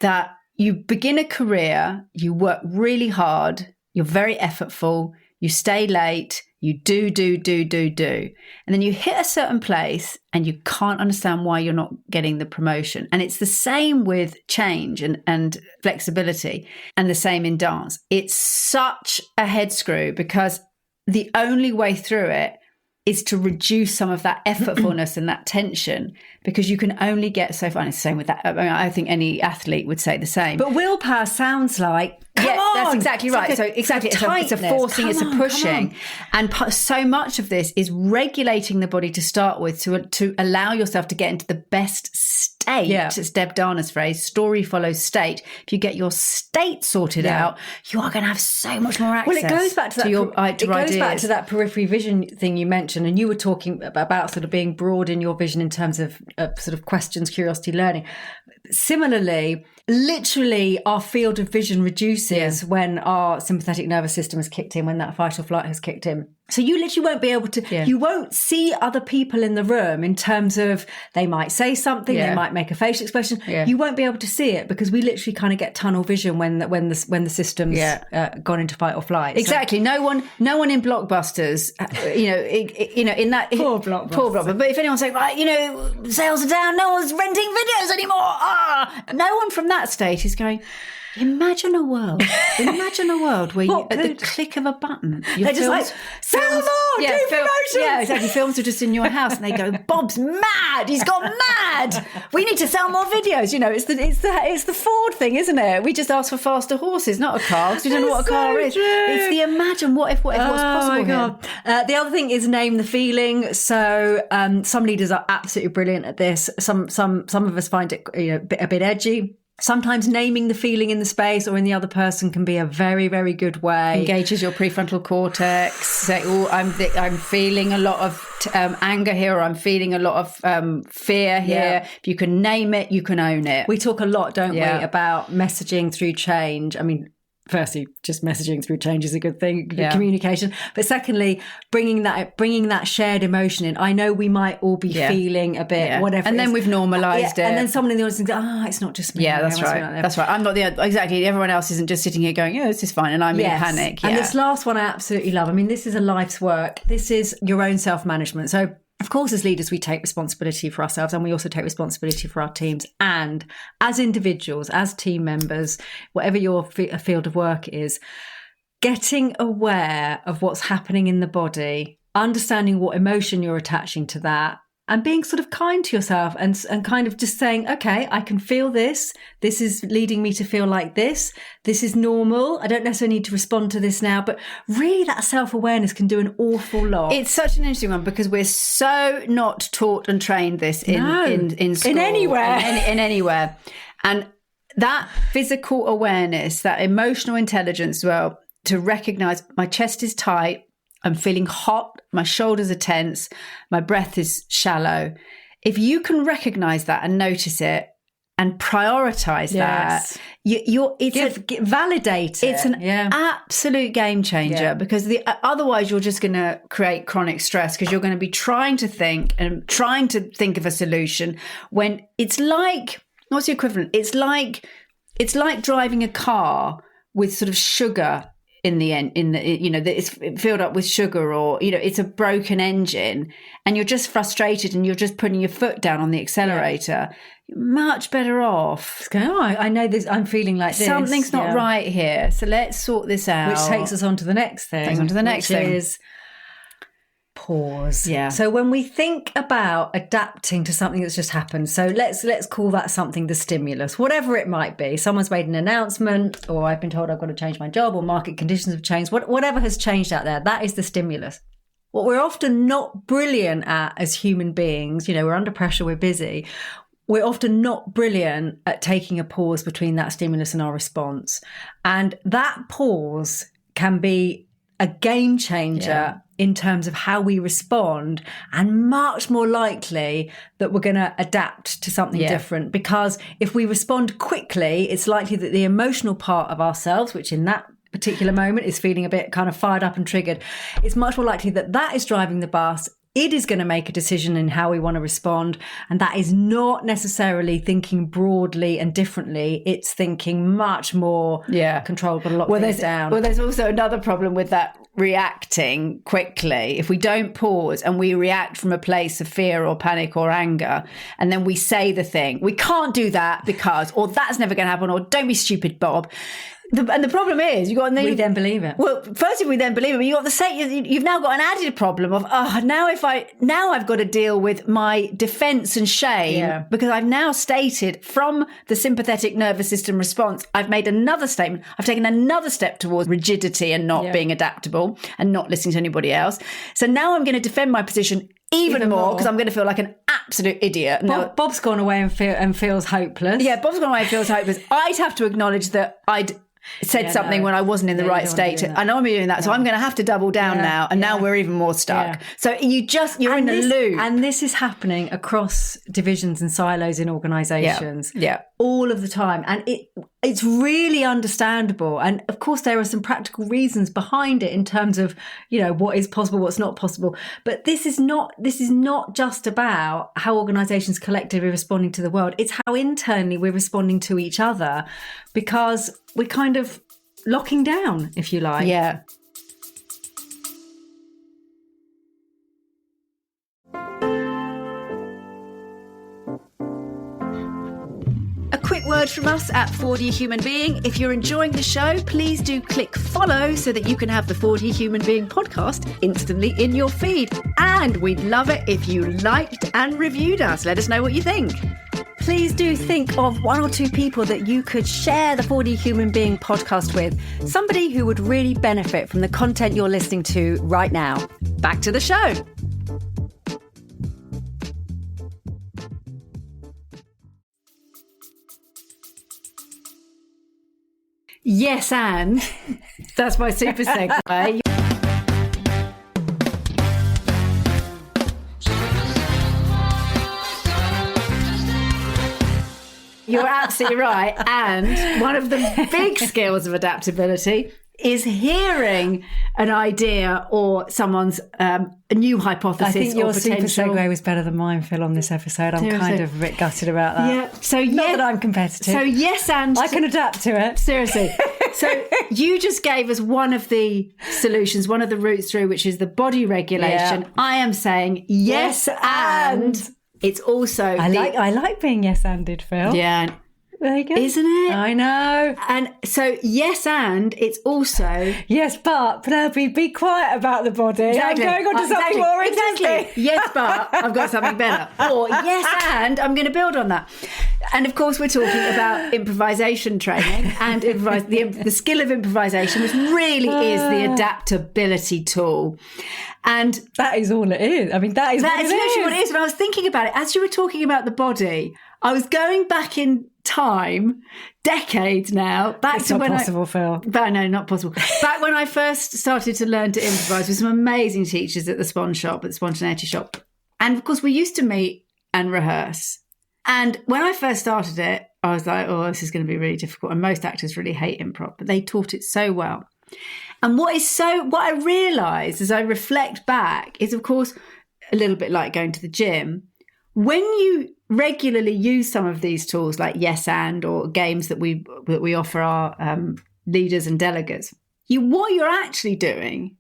that you begin a career, you work really hard, you're very effortful, you stay late, You do. And then you hit a certain place and you can't understand why you're not getting the promotion. And it's the same with change and flexibility, and the same in dance. It's such a head screw, because the only way through it is to reduce some of that effortfulness and that tension, because you can only get so far. And it's the same with that. I mean, I think any athlete would say the same. But willpower sounds like, come on! That's exactly right. Like it's a forcing, it's a pushing. And so much of this is regulating the body to start with, to allow yourself to get into the best state. Yeah. It's Deb Dana's phrase, story follows state. If you get your state sorted out, you are going to have so much more access. Well, it goes back to that. Back to that periphery vision thing you mentioned, and you were talking about sort of being broad in your vision in terms of sort of questions, curiosity, learning. Similarly, literally our field of vision reduces when our sympathetic nervous system has kicked in, when that fight or flight has kicked in. So you literally won't be able to, you won't see other people in the room in terms of, they might say something, they might make a facial expression. You won't be able to see it, because we literally kind of get tunnel vision when the system's gone into fight or flight. Exactly. So, no one in Blockbusters, in that poor Blockbuster. But if anyone's saying, right, sales are down, no one's renting videos anymore. No one from that state is going, Imagine a world where you, at the click of a button, they're just like, sell more, do promotions. Yeah, exactly. Films are just in your house and they go, Bob's mad. He's gone mad. We need to sell more videos. It's the Ford thing, isn't it? We just ask for faster horses, not a car, because we don't know what a car is. It's the imagine what if what's possible. My God. The other thing is name the feeling. So some leaders are absolutely brilliant at this. Some of us find it a bit edgy. Sometimes naming the feeling in the space or in the other person can be a very, very good way. Engages your prefrontal cortex. Say, I'm feeling a lot of anger here, or I'm feeling a lot of fear here. Yeah. If you can name it, you can own it. We talk a lot, don't we, about messaging through change. I mean, firstly, just messaging through change is a good thing, communication. But secondly, bringing that shared emotion in. I know we might all be feeling a bit whatever, and then we've normalised it. And then someone in the audience thinks, it's not just me. Yeah, that's right. That's right. I'm not exactly. Everyone else isn't just sitting here going, this is fine, and I'm in panic. Yeah. And this last one I absolutely love. I mean, this is a life's work. This is your own self-management. So, of course, as leaders, we take responsibility for ourselves, and we also take responsibility for our teams. And as individuals, as team members, whatever your field of work is, getting aware of what's happening in the body, understanding what emotion you're attaching to that, and being sort of kind to yourself and kind of just saying, okay, I can feel this. This is leading me to feel like this. This is normal. I don't necessarily need to respond to this now. But really, that self-awareness can do an awful lot. It's such an interesting one, because we're so not taught and trained this in school. In anywhere. In anywhere. And that physical awareness, that emotional intelligence, well, to recognise my chest is tight, I'm feeling hot, my shoulders are tense, my breath is shallow. If you can recognise that and notice it and prioritise that, validate it. It's an absolute game changer, because otherwise you're just going to create chronic stress, because you're going to be trying to think of a solution when it's like, what's the equivalent? It's like driving a car with sort of sugar in the end, it's filled up with sugar, or it's a broken engine, and you're just frustrated and you're just putting your foot down on the accelerator. You're much better off. It's going, I know this, I'm feeling like this. Something's not right here, so let's sort this out. Which takes us on to the next thing. Which is pause. Yeah. So when we think about adapting to something that's just happened, so let's call that something the stimulus, whatever it might be. Someone's made an announcement, or I've been told I've got to change my job, or market conditions have changed. Whatever has changed out there, that is the stimulus. What we're often not brilliant at as human beings, we're under pressure, we're busy. We're often not brilliant at taking a pause between that stimulus and our response. And that pause can be a game changer in terms of how we respond, and much more likely that we're going to adapt to something different. Because if we respond quickly, it's likely that the emotional part of ourselves, which in that particular moment is feeling a bit kind of fired up and triggered, it's much more likely that is driving the bus. it is going to make a decision in how we want to respond. And that is not necessarily thinking broadly and differently. It's thinking much more controlled, but a lot things down. Well, there's also another problem with that reacting quickly. If we don't pause and we react from a place of fear or panic or anger, and then we say the thing, we can't do that because, or that's never going to happen, or don't be stupid, Bob. And the problem is, we then believe it. Well, firstly, we then believe it. But you've now got an added problem of now I've got to deal with my defense and shame because I've now stated from the sympathetic nervous system response. I've made another statement. I've taken another step towards rigidity and not being adaptable and not listening to anybody else. So now I'm going to defend my position even more because I'm going to feel like an absolute idiot. Bob's gone away and feels hopeless. Yeah, Bob's gone away and feels hopeless. I'd have to acknowledge that I'd said something when I wasn't in the right state. I know I'm doing that. So I'm going to have to double down now. And now we're even more stuck. So you're in a loop. And this is happening across divisions and silos in organisations all of the time. And it's really understandable. And of course, there are some practical reasons behind it in terms of, what is possible, what's not possible. But this is not just about how organisations collectively are responding to the world. It's how internally we're responding to each other, because we're kind of locking down, if you like. Yeah. A quick word from us at 4D Human Being. If you're enjoying the show, please do click follow so that you can have the 4D Human Being podcast instantly in your feed. And we'd love it if you liked and reviewed us. Let us know what you think. Please do think of one or two people that you could share the 4D Human Being podcast with. Somebody who would really benefit from the content you're listening to right now. Back to the show. Yes, and that's my super segue. You're absolutely right. And one of the big skills of adaptability is hearing an idea or someone's a new hypothesis. I think your or potential. super segue was better than mine, Phil, on this episode. I'm kind of a bit gutted about that. Yeah. So not that I'm competitive. So yes, and I can adapt to it. Seriously. So you just gave us one of the solutions, one of the routes through, which is the body regulation. Yeah. I am saying yes and it's also I like being yes-anded, Phil. Yeah. There you go. Isn't it? I know. And so, yes, and it's also... Yes, but Penelope, be quiet about the body. Exactly. I'm going on to something more interesting. Exactly. Yes, but I've got something better. Or, yes, and I'm going to build on that. And, of course, we're talking about improvisation training and the skill of improvisation, which really is the adaptability tool. And that is all it is. I mean, that is literally what it is. And I was thinking about it as you were talking about the body. I was going back in time, decades now, back it's to not when possible, Phil. But no, not possible. Back when I first started to learn to improvise with some amazing teachers at the Spontaneity Shop. And of course, we used to meet and rehearse. And when I first started it, I was like, oh, this is going to be really difficult. And most actors really hate improv, but they taught it so well. And what I realised as I reflect back is, of course, a little bit like going to the gym. When you regularly use some of these tools like yes and or games that we offer our leaders and delegates, what you're actually doing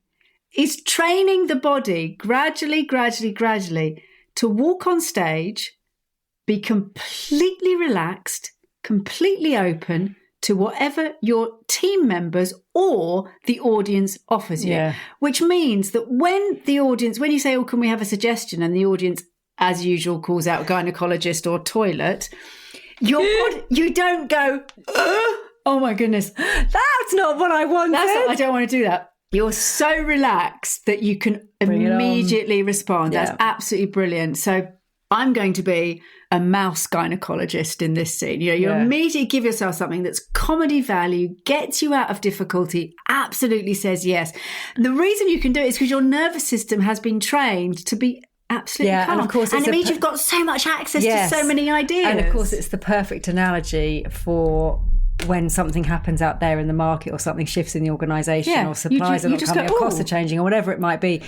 is training the body gradually to walk on stage, be completely relaxed, completely open to whatever your team members or the audience offers you. Yeah. Which means that when you say, oh, can we have a suggestion? And the audience, as usual, calls out gynecologist or toilet, you don't go, oh my goodness, that's not what I wanted. I don't want to do that. You're so relaxed that you can immediately respond. Yeah. That's absolutely brilliant. So I'm going to be a mouse gynecologist in this scene. You immediately give yourself something that's comedy value, gets you out of difficulty, absolutely says yes. The reason you can do it is because your nervous system has been trained to be absolutely calm. And of course, it means you've got so much access to so many ideas. And of course, it's the perfect analogy for when something happens out there in the market or something shifts in the organisation or supplies are not coming or costs are changing or whatever it might be,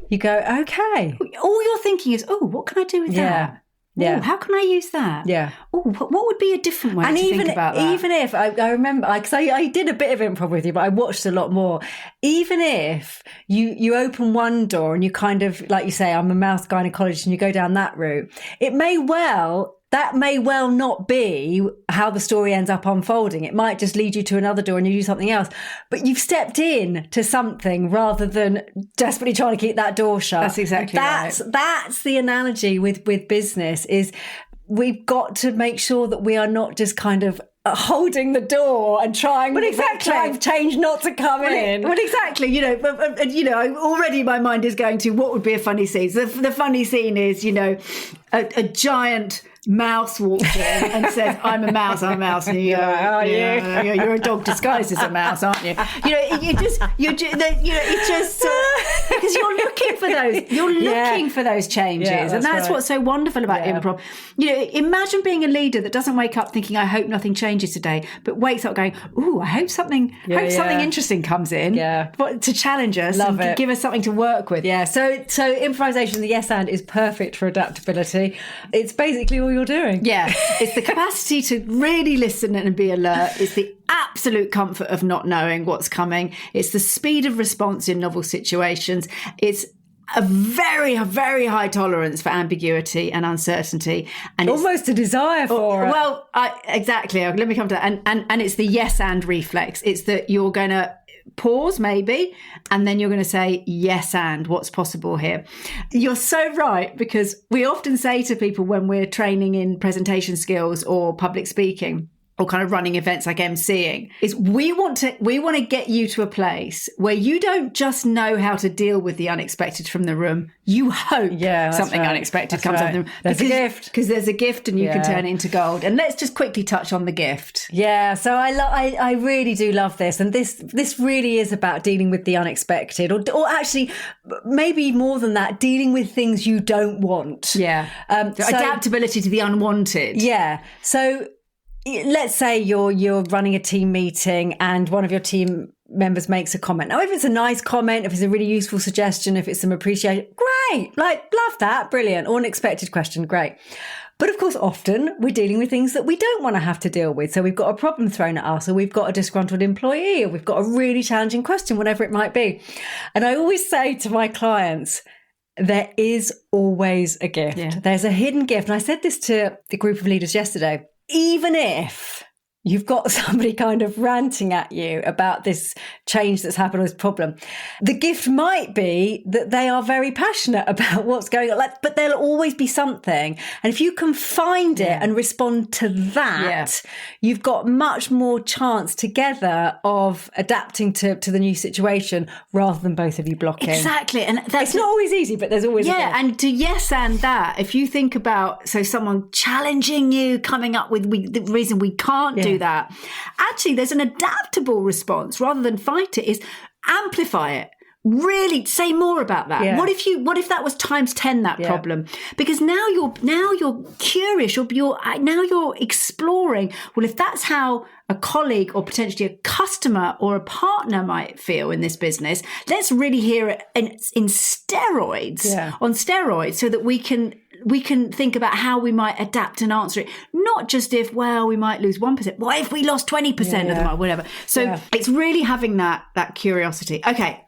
you go, okay. All you're thinking is, oh, what can I do with that? Yeah. Ooh, how can I use that? Yeah. Oh, what would be a different way to think about that? Even if, I remember, because I did a bit of improv with you, but I watched a lot more. Even if you open one door and you kind of, like you say, I'm a mouth gynecologist and you go down that route, that may well not be how the story ends up unfolding. It might just lead you to another door and you do something else. But you've stepped in to something rather than desperately trying to keep that door shut. That's exactly right. That's the analogy with business is we've got to make sure that we are not just kind of holding the door and trying change not to come in. Well, exactly. Already my mind is going to what would be a funny scene. So the funny scene is, a giant mouse walks in and says, I'm a mouse, and you go, you're a dog disguised as a mouse, aren't you? It's just because you're looking for those changes, and that's what's so wonderful about improv. Imagine being a leader that doesn't wake up thinking, I hope nothing changes today, but wakes up going, ooh, I hope something interesting comes in to challenge us and give us something to work with. Yeah, so improvisation, the yes and is perfect for adaptability. It's basically all you're doing. Yeah, it's the capacity to really listen and be alert. It's the absolute comfort of not knowing what's coming. It's the speed of response in novel situations. It's a very, very high tolerance for ambiguity and uncertainty, and almost a desire for it. Well, exactly. Let me come to that. And it's the yes and reflex. It's that you're going to pause maybe, and then you're going to say yes and what's possible here. You're so right, because we often say to people when we're training in presentation skills or public speaking or kind of running events like emceeing, is we want to get you to a place where you don't just know how to deal with the unexpected from the room. You hope something unexpected comes up. There's a gift. Because there's a gift and you can turn it into gold. And let's just quickly touch on the gift. Yeah, so I really do love this. And this really is about dealing with the unexpected, or actually maybe more than that, dealing with things you don't want. Yeah. Adaptability to the unwanted. Yeah. So let's say you're running a team meeting and one of your team members makes a comment. Now, if it's a nice comment, if it's a really useful suggestion, if it's some appreciation, great, love that, brilliant. Or an unexpected question, great. But of course, often we're dealing with things that we don't want to have to deal with. So we've got a problem thrown at us, or we've got a disgruntled employee, or we've got a really challenging question, whatever it might be. And I always say to my clients, there is always a gift. Yeah. There's a hidden gift. And I said this to the group of leaders yesterday. Even if you've got somebody kind of ranting at you about this change that's happened or this problem, the gift might be that they are very passionate about what's going on. But there'll always be something. And if you can find it and respond to that, you've got much more chance together of adapting to the new situation rather than both of you blocking. Exactly. And it's not always easy, but there's always a gift. And to yes and that, if you think about, so someone challenging you, coming up with the reason we can't do that. Actually, there's an adaptable response rather than fight it, is amplify it. Really say more about that. Yeah. What if that was times 10 that problem? Because now you're curious, now you're exploring, well, if that's how a colleague or potentially a customer or a partner might feel in this business, let's really hear it in steroids, on steroids, so that we can think about how we might adapt and answer it. Not just if, well, we might lose 1%. What if we lost 20% of the market, whatever. So it's really having that curiosity. Okay,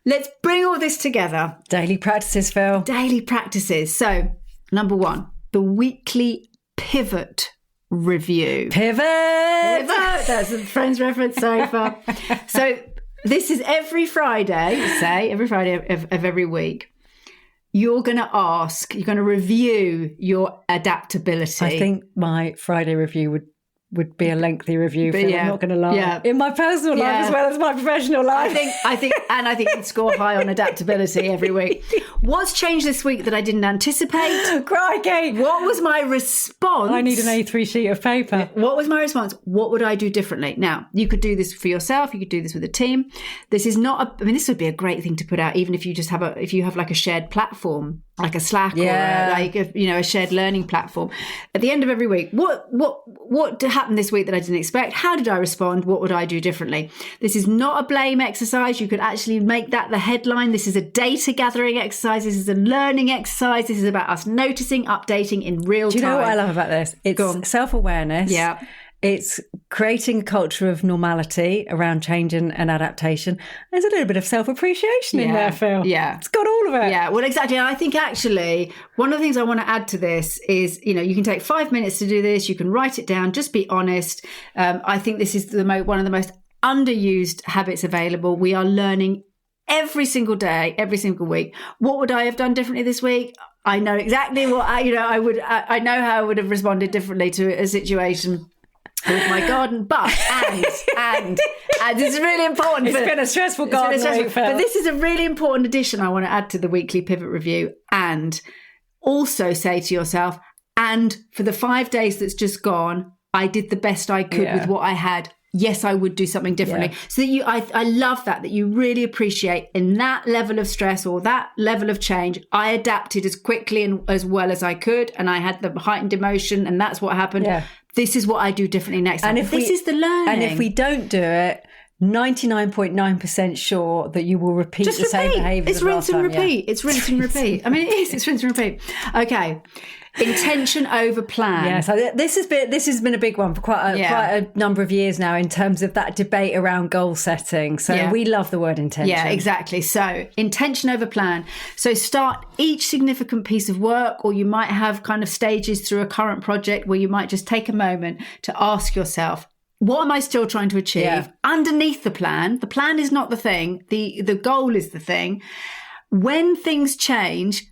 let's bring all this together. Daily practices, Phil. Daily practices. So, number 1, the weekly pivot review. Pivot! That's a Friends reference so far. So this is every Friday of every week. You're going to review your adaptability. I think my Friday review would be a lengthy review. But I'm not going to lie. Yeah. In my personal life as well as my professional life. I think you'd score high on adaptability every week. What's changed this week that I didn't anticipate? Crikey! What was my response? I need an A3 sheet of paper. What was my response? What would I do differently? Now, you could do this for yourself. You could do this with a team. This is not this would be a great thing to put out, even if you just have if you have like a shared platform like a Slack or a shared learning platform. At the end of every week, what happened this week that I didn't expect? How did I respond? What would I do differently? This is not a blame exercise. You could actually make that the headline. This is a data gathering exercise. This is a learning exercise. This is about us noticing, updating in real time. Do you know what I love about this? It's self-awareness. Yeah. It's creating a culture of normality around change and adaptation. There's a little bit of self-appreciation in there, Phil. Yeah. It's got all of it. Yeah, well, exactly. And I think actually one of the things I want to add to this is, you can take 5 minutes to do this. You can write it down. Just be honest. I think this is one of the most underused habits available. We are learning every single day, every single week. What would I have done differently this week? I know exactly what I know how I would have responded differently to a situation with my garden, but and this is really important. It's been a stressful garden week, but this is a really important addition I want to add to the weekly pivot review, and also say to yourself, and for the 5 days that's just gone, I did the best I could with what I had. Yes, I would do something differently. Yeah. So that I love that you really appreciate in that level of stress or that level of change, I adapted as quickly and as well as I could, and I had the heightened emotion, and that's what happened. Yeah. This is what I do differently next time. And this is the learning. And if we don't do it, 99.9% sure that you will repeat same behaviour. It's rinse and repeat. It's rinse and repeat. I mean, it is. It's rinse and repeat. Okay. Intention over plan. Yeah, so this has been a big one for quite a number of years now in terms of that debate around goal setting. So we love the word intention. Yeah, exactly. So intention over plan. So start each significant piece of work, or you might have kind of stages through a current project where you might just take a moment to ask yourself, what am I still trying to achieve? Yeah. Underneath the plan is not the thing. The goal is the thing. When things change,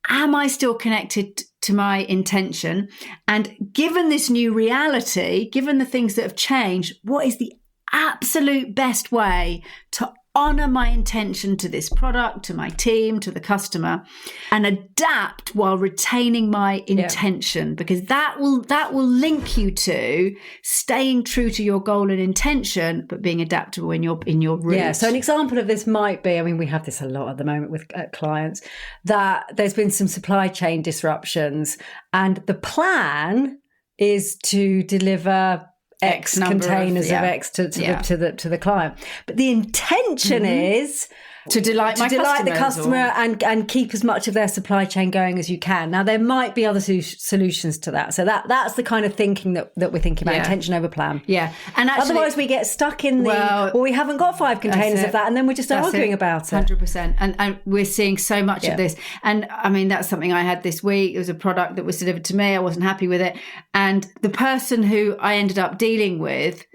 am I still connected to my intention? And given this new reality, given the things that have changed, what is the absolute best way to honor my intention to this product, to my team, to the customer, and adapt while retaining my intention? Because that will link you to staying true to your goal and intention, but being adaptable in your route. Yeah. So an example of this might be, I mean, we have this a lot at the moment with clients, that there's been some supply chain disruptions, and the plan is to deliver X containers of X to the client, but the intention is to delight the customer and keep as much of their supply chain going as you can. Now, there might be other solutions to that. So that's the kind of thinking that we're thinking about, intention over plan. Yeah. And actually, otherwise we get stuck in we haven't got 5 containers of that, and then we're just arguing about it. 100%. And we're seeing so much of this. And I mean, that's something I had this week. It was a product that was delivered to me. I wasn't happy with it. And the person who I ended up dealing with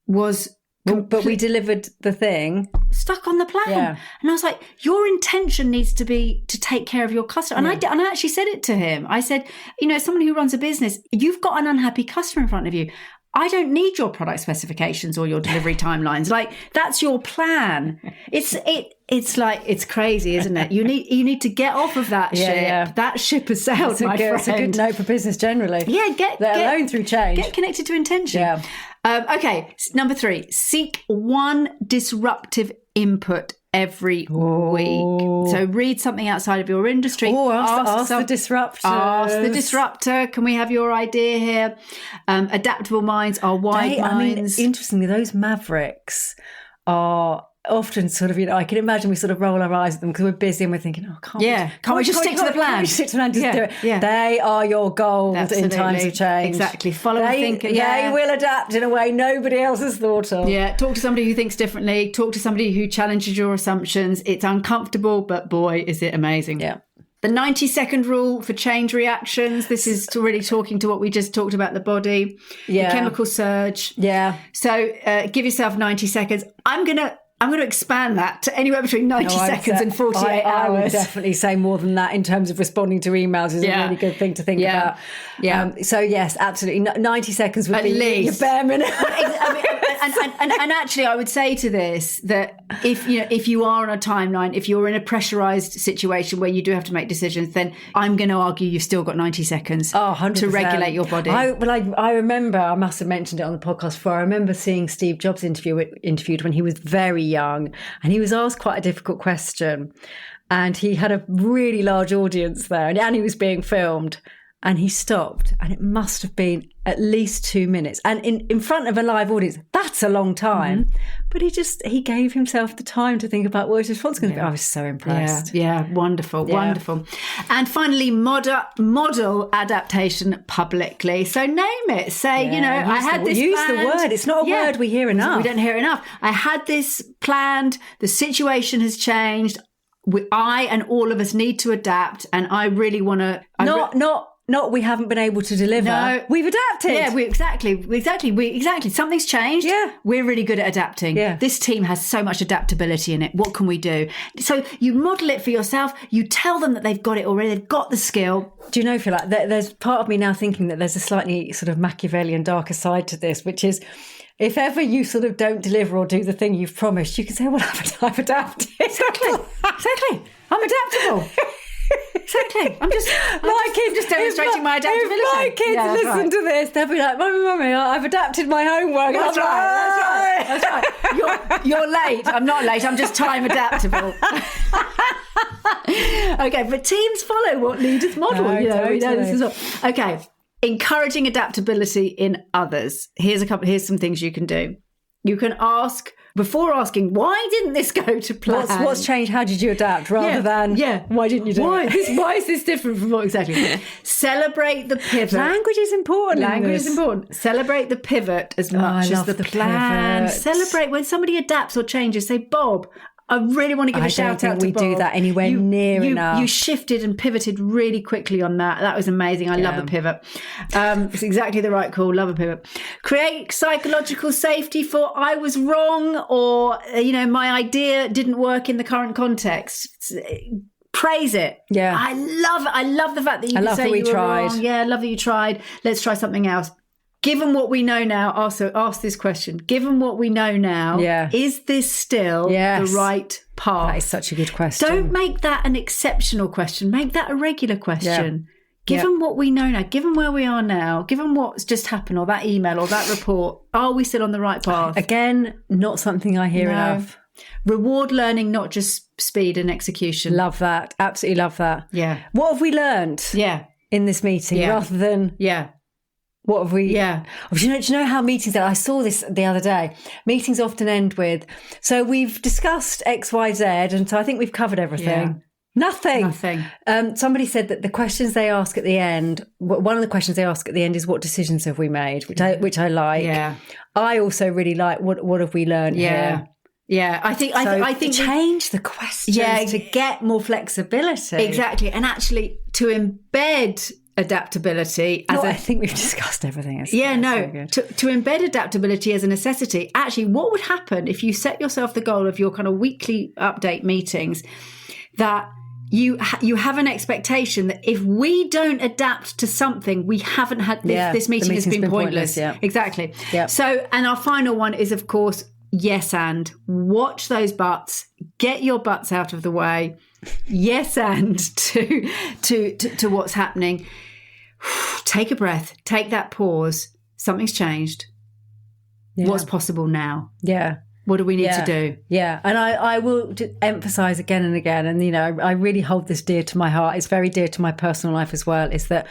was... But we delivered the thing. Stuck on the plan. Yeah. And I was like, your intention needs to be to take care of your customer. And I actually said it to him. I said, as someone who runs a business, you've got an unhappy customer in front of you. I don't need your product specifications or your delivery timelines. Like, that's your plan. It's like, it's crazy, isn't it? You need to get off of that ship. Yeah. That ship has sailed, my friend. It's a good note for business generally. Yeah, let alone through change. Get connected to intention. Yeah. Okay, number 3, seek one disruptive input every week. So read something outside of your industry. Ask the disruptor. Ask the disruptor. Can we have your idea here? Adaptable minds are wide minds. Interestingly, those mavericks are often sort of, I can imagine we sort of roll our eyes at them because we're busy and we're thinking, can't we just stick to the plan? Just do it. Yeah. They are your gold in times of change. Exactly. Follow the thinker. They will adapt in a way nobody else has thought of. Yeah. Talk to somebody who thinks differently. Talk to somebody who challenges your assumptions. It's uncomfortable, but boy, is it amazing. Yeah. The 90-second rule for change reactions. This is really talking to what we just talked about, the body, the chemical surge. Yeah. So give yourself 90 seconds. I'm going to expand that to anywhere between 90 seconds and 48 hours. I would definitely say more than that in terms of responding to emails is a really good thing to think about. Yeah. So yes, absolutely. 90 seconds would be your bare minimum. And actually, I would say to this that if you are on a timeline, if you're in a pressurized situation where you do have to make decisions, then I'm going to argue you've still got 90 seconds to regulate your body. I remember, I must have mentioned it on the podcast before, I remember seeing Steve Jobs interviewed when he was very young, and he was asked quite a difficult question. and he had a really large audience there, and he was being filmed. And he stopped, and it must have been at least 2 minutes. And in front of a live audience, that's a long time. Mm-hmm. But he gave himself the time to think about what his response was going to be. I was so impressed. Yeah, wonderful. And finally, model adaptation publicly. So name it. Say, I had this use planned. The word. It's not a word we hear enough. We don't hear it enough. I had this planned. The situation has changed. I and all of us need to adapt. And I really want to... Not we haven't been able to deliver. No. We've adapted. Yeah, exactly. Something's changed. Yeah. We're really good at adapting. Yeah. This team has so much adaptability in it. What can we do? So you model it for yourself. You tell them that they've got it already. They've got the skill. Do you know, Phil, there's part of me now thinking that there's a slightly sort of Machiavellian darker side to this, which is if ever you sort of don't deliver or do the thing you've promised, you can say, well, I've adapted. Exactly. I'm adaptable. Exactly. I'm just demonstrating my adaptability. If my kids listen to this, they'll be like, Mummy, I've adapted my homework. That's right. You're late. I'm not late. I'm just time adaptable. Okay, but teams follow what leaders model. No, totally. We know this as well. Okay, encouraging adaptability in others. Here's some things you can do. You can ask. Before asking, why didn't this go to plan? What's changed? How did you adapt? Rather than, why didn't you do it? Why is this different from what exactly? Celebrate the pivot. Language is important. Celebrate the pivot as much as the plan. Pivot. Celebrate when somebody adapts or changes. Say, Bob, I really want to give a shout out to Bob. I don't think we do that anywhere near enough. You shifted and pivoted really quickly on that. That was amazing. I love the pivot. It's exactly the right call. Love a pivot. Create psychological safety for I was wrong or, my idea didn't work in the current context. Praise it. Yeah. I love it. I love the fact that you can say you were wrong. Yeah, I love that you tried. Let's try something else. Given what we know now, also ask this question. Given what we know now, is this still the right path? That is such a good question. Don't make that an exceptional question. Make that a regular question. Given what we know now, given where we are now, given what's just happened or that email or that report, are we still on the right path? Again, not something I hear enough. Reward learning, not just speed and execution. Love that. Absolutely love that. Yeah. What have we learned in this meeting rather than... What have we... Yeah. Do you know how meetings are? I saw this the other day. Meetings often end with, so we've discussed X, Y, Z, and so I think we've covered everything. Yeah. Nothing. Somebody said that the questions they ask at the end, one of the questions they ask at the end is what decisions have we made, which I like. Yeah. I also really like what have we learned here. Yeah, I think change the questions to get more flexibility. Exactly, and actually to embed adaptability I think we've discussed everything. To embed adaptability as a necessity. Actually, what would happen if you set yourself the goal of your kind of weekly update meetings that you have an expectation that if we don't adapt to something, we haven't had this meeting has been pointless. Exactly. Yeah. So, and our final one is, of course, yes, and watch those butts, get your butts out of the way. Yes, and to what's happening. Take a breath, take that pause. Something's changed. What's possible now? Yeah. What do we need to do? Yeah. And I will emphasize again and again, and I really hold this dear to my heart. It's very dear to my personal life as well, is that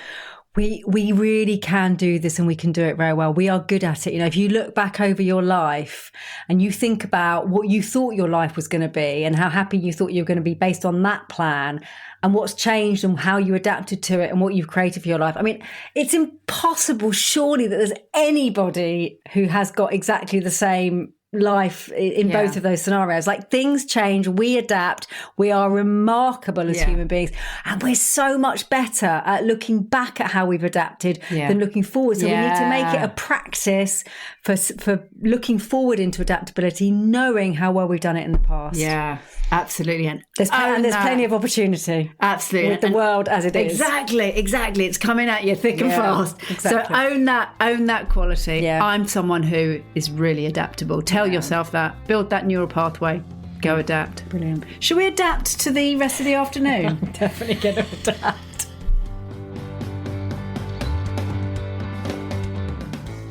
we really can do this and we can do it very well. We are good at it. If you look back over your life and you think about what you thought your life was going to be and how happy you thought you were going to be based on that plan and what's changed and how you adapted to it and what you've created for your life. I mean, it's impossible, surely, that there's anybody who has got exactly the same life in both of those scenarios. Like, things change, we adapt, we are remarkable as human beings, and we're so much better at looking back at how we've adapted than looking forward. So we need to make it a practice for looking forward into adaptability, knowing how well we've done it in the past. Yeah, absolutely. And there's plenty of opportunity. Absolutely. With the world as it is. Exactly. It's coming at you thick and fast. Exactly. So own that quality. Yeah. I'm someone who is really adaptable. Tell yourself that. Build that neural pathway. Go adapt. Brilliant. Should we adapt to the rest of the afternoon? I'm definitely going to adapt.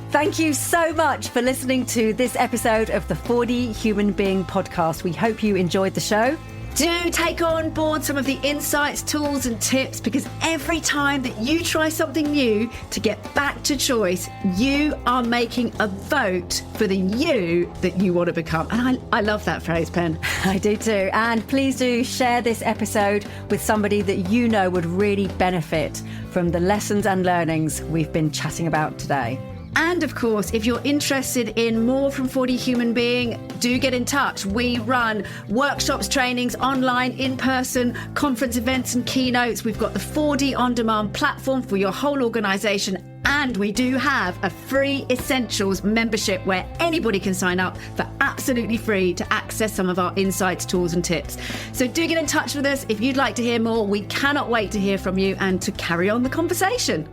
Thank you so much for listening to this episode of the 4D Human Being podcast. We hope you enjoyed the show. Do take on board some of the insights, tools and tips, because every time that you try something new to get back to choice, you are making a vote for the you that you want to become. And I love that phrase, Pen. I do too. And please do share this episode with somebody that you know would really benefit from the lessons and learnings we've been chatting about today. And of course, if you're interested in more from 4D Human Being, do get in touch. We run workshops, trainings, online, in-person, conference events and keynotes. We've got the 4D On Demand platform for your whole organisation. And we do have a free Essentials membership where anybody can sign up for absolutely free to access some of our insights, tools and tips. So do get in touch with us if you'd like to hear more. We cannot wait to hear from you and to carry on the conversation.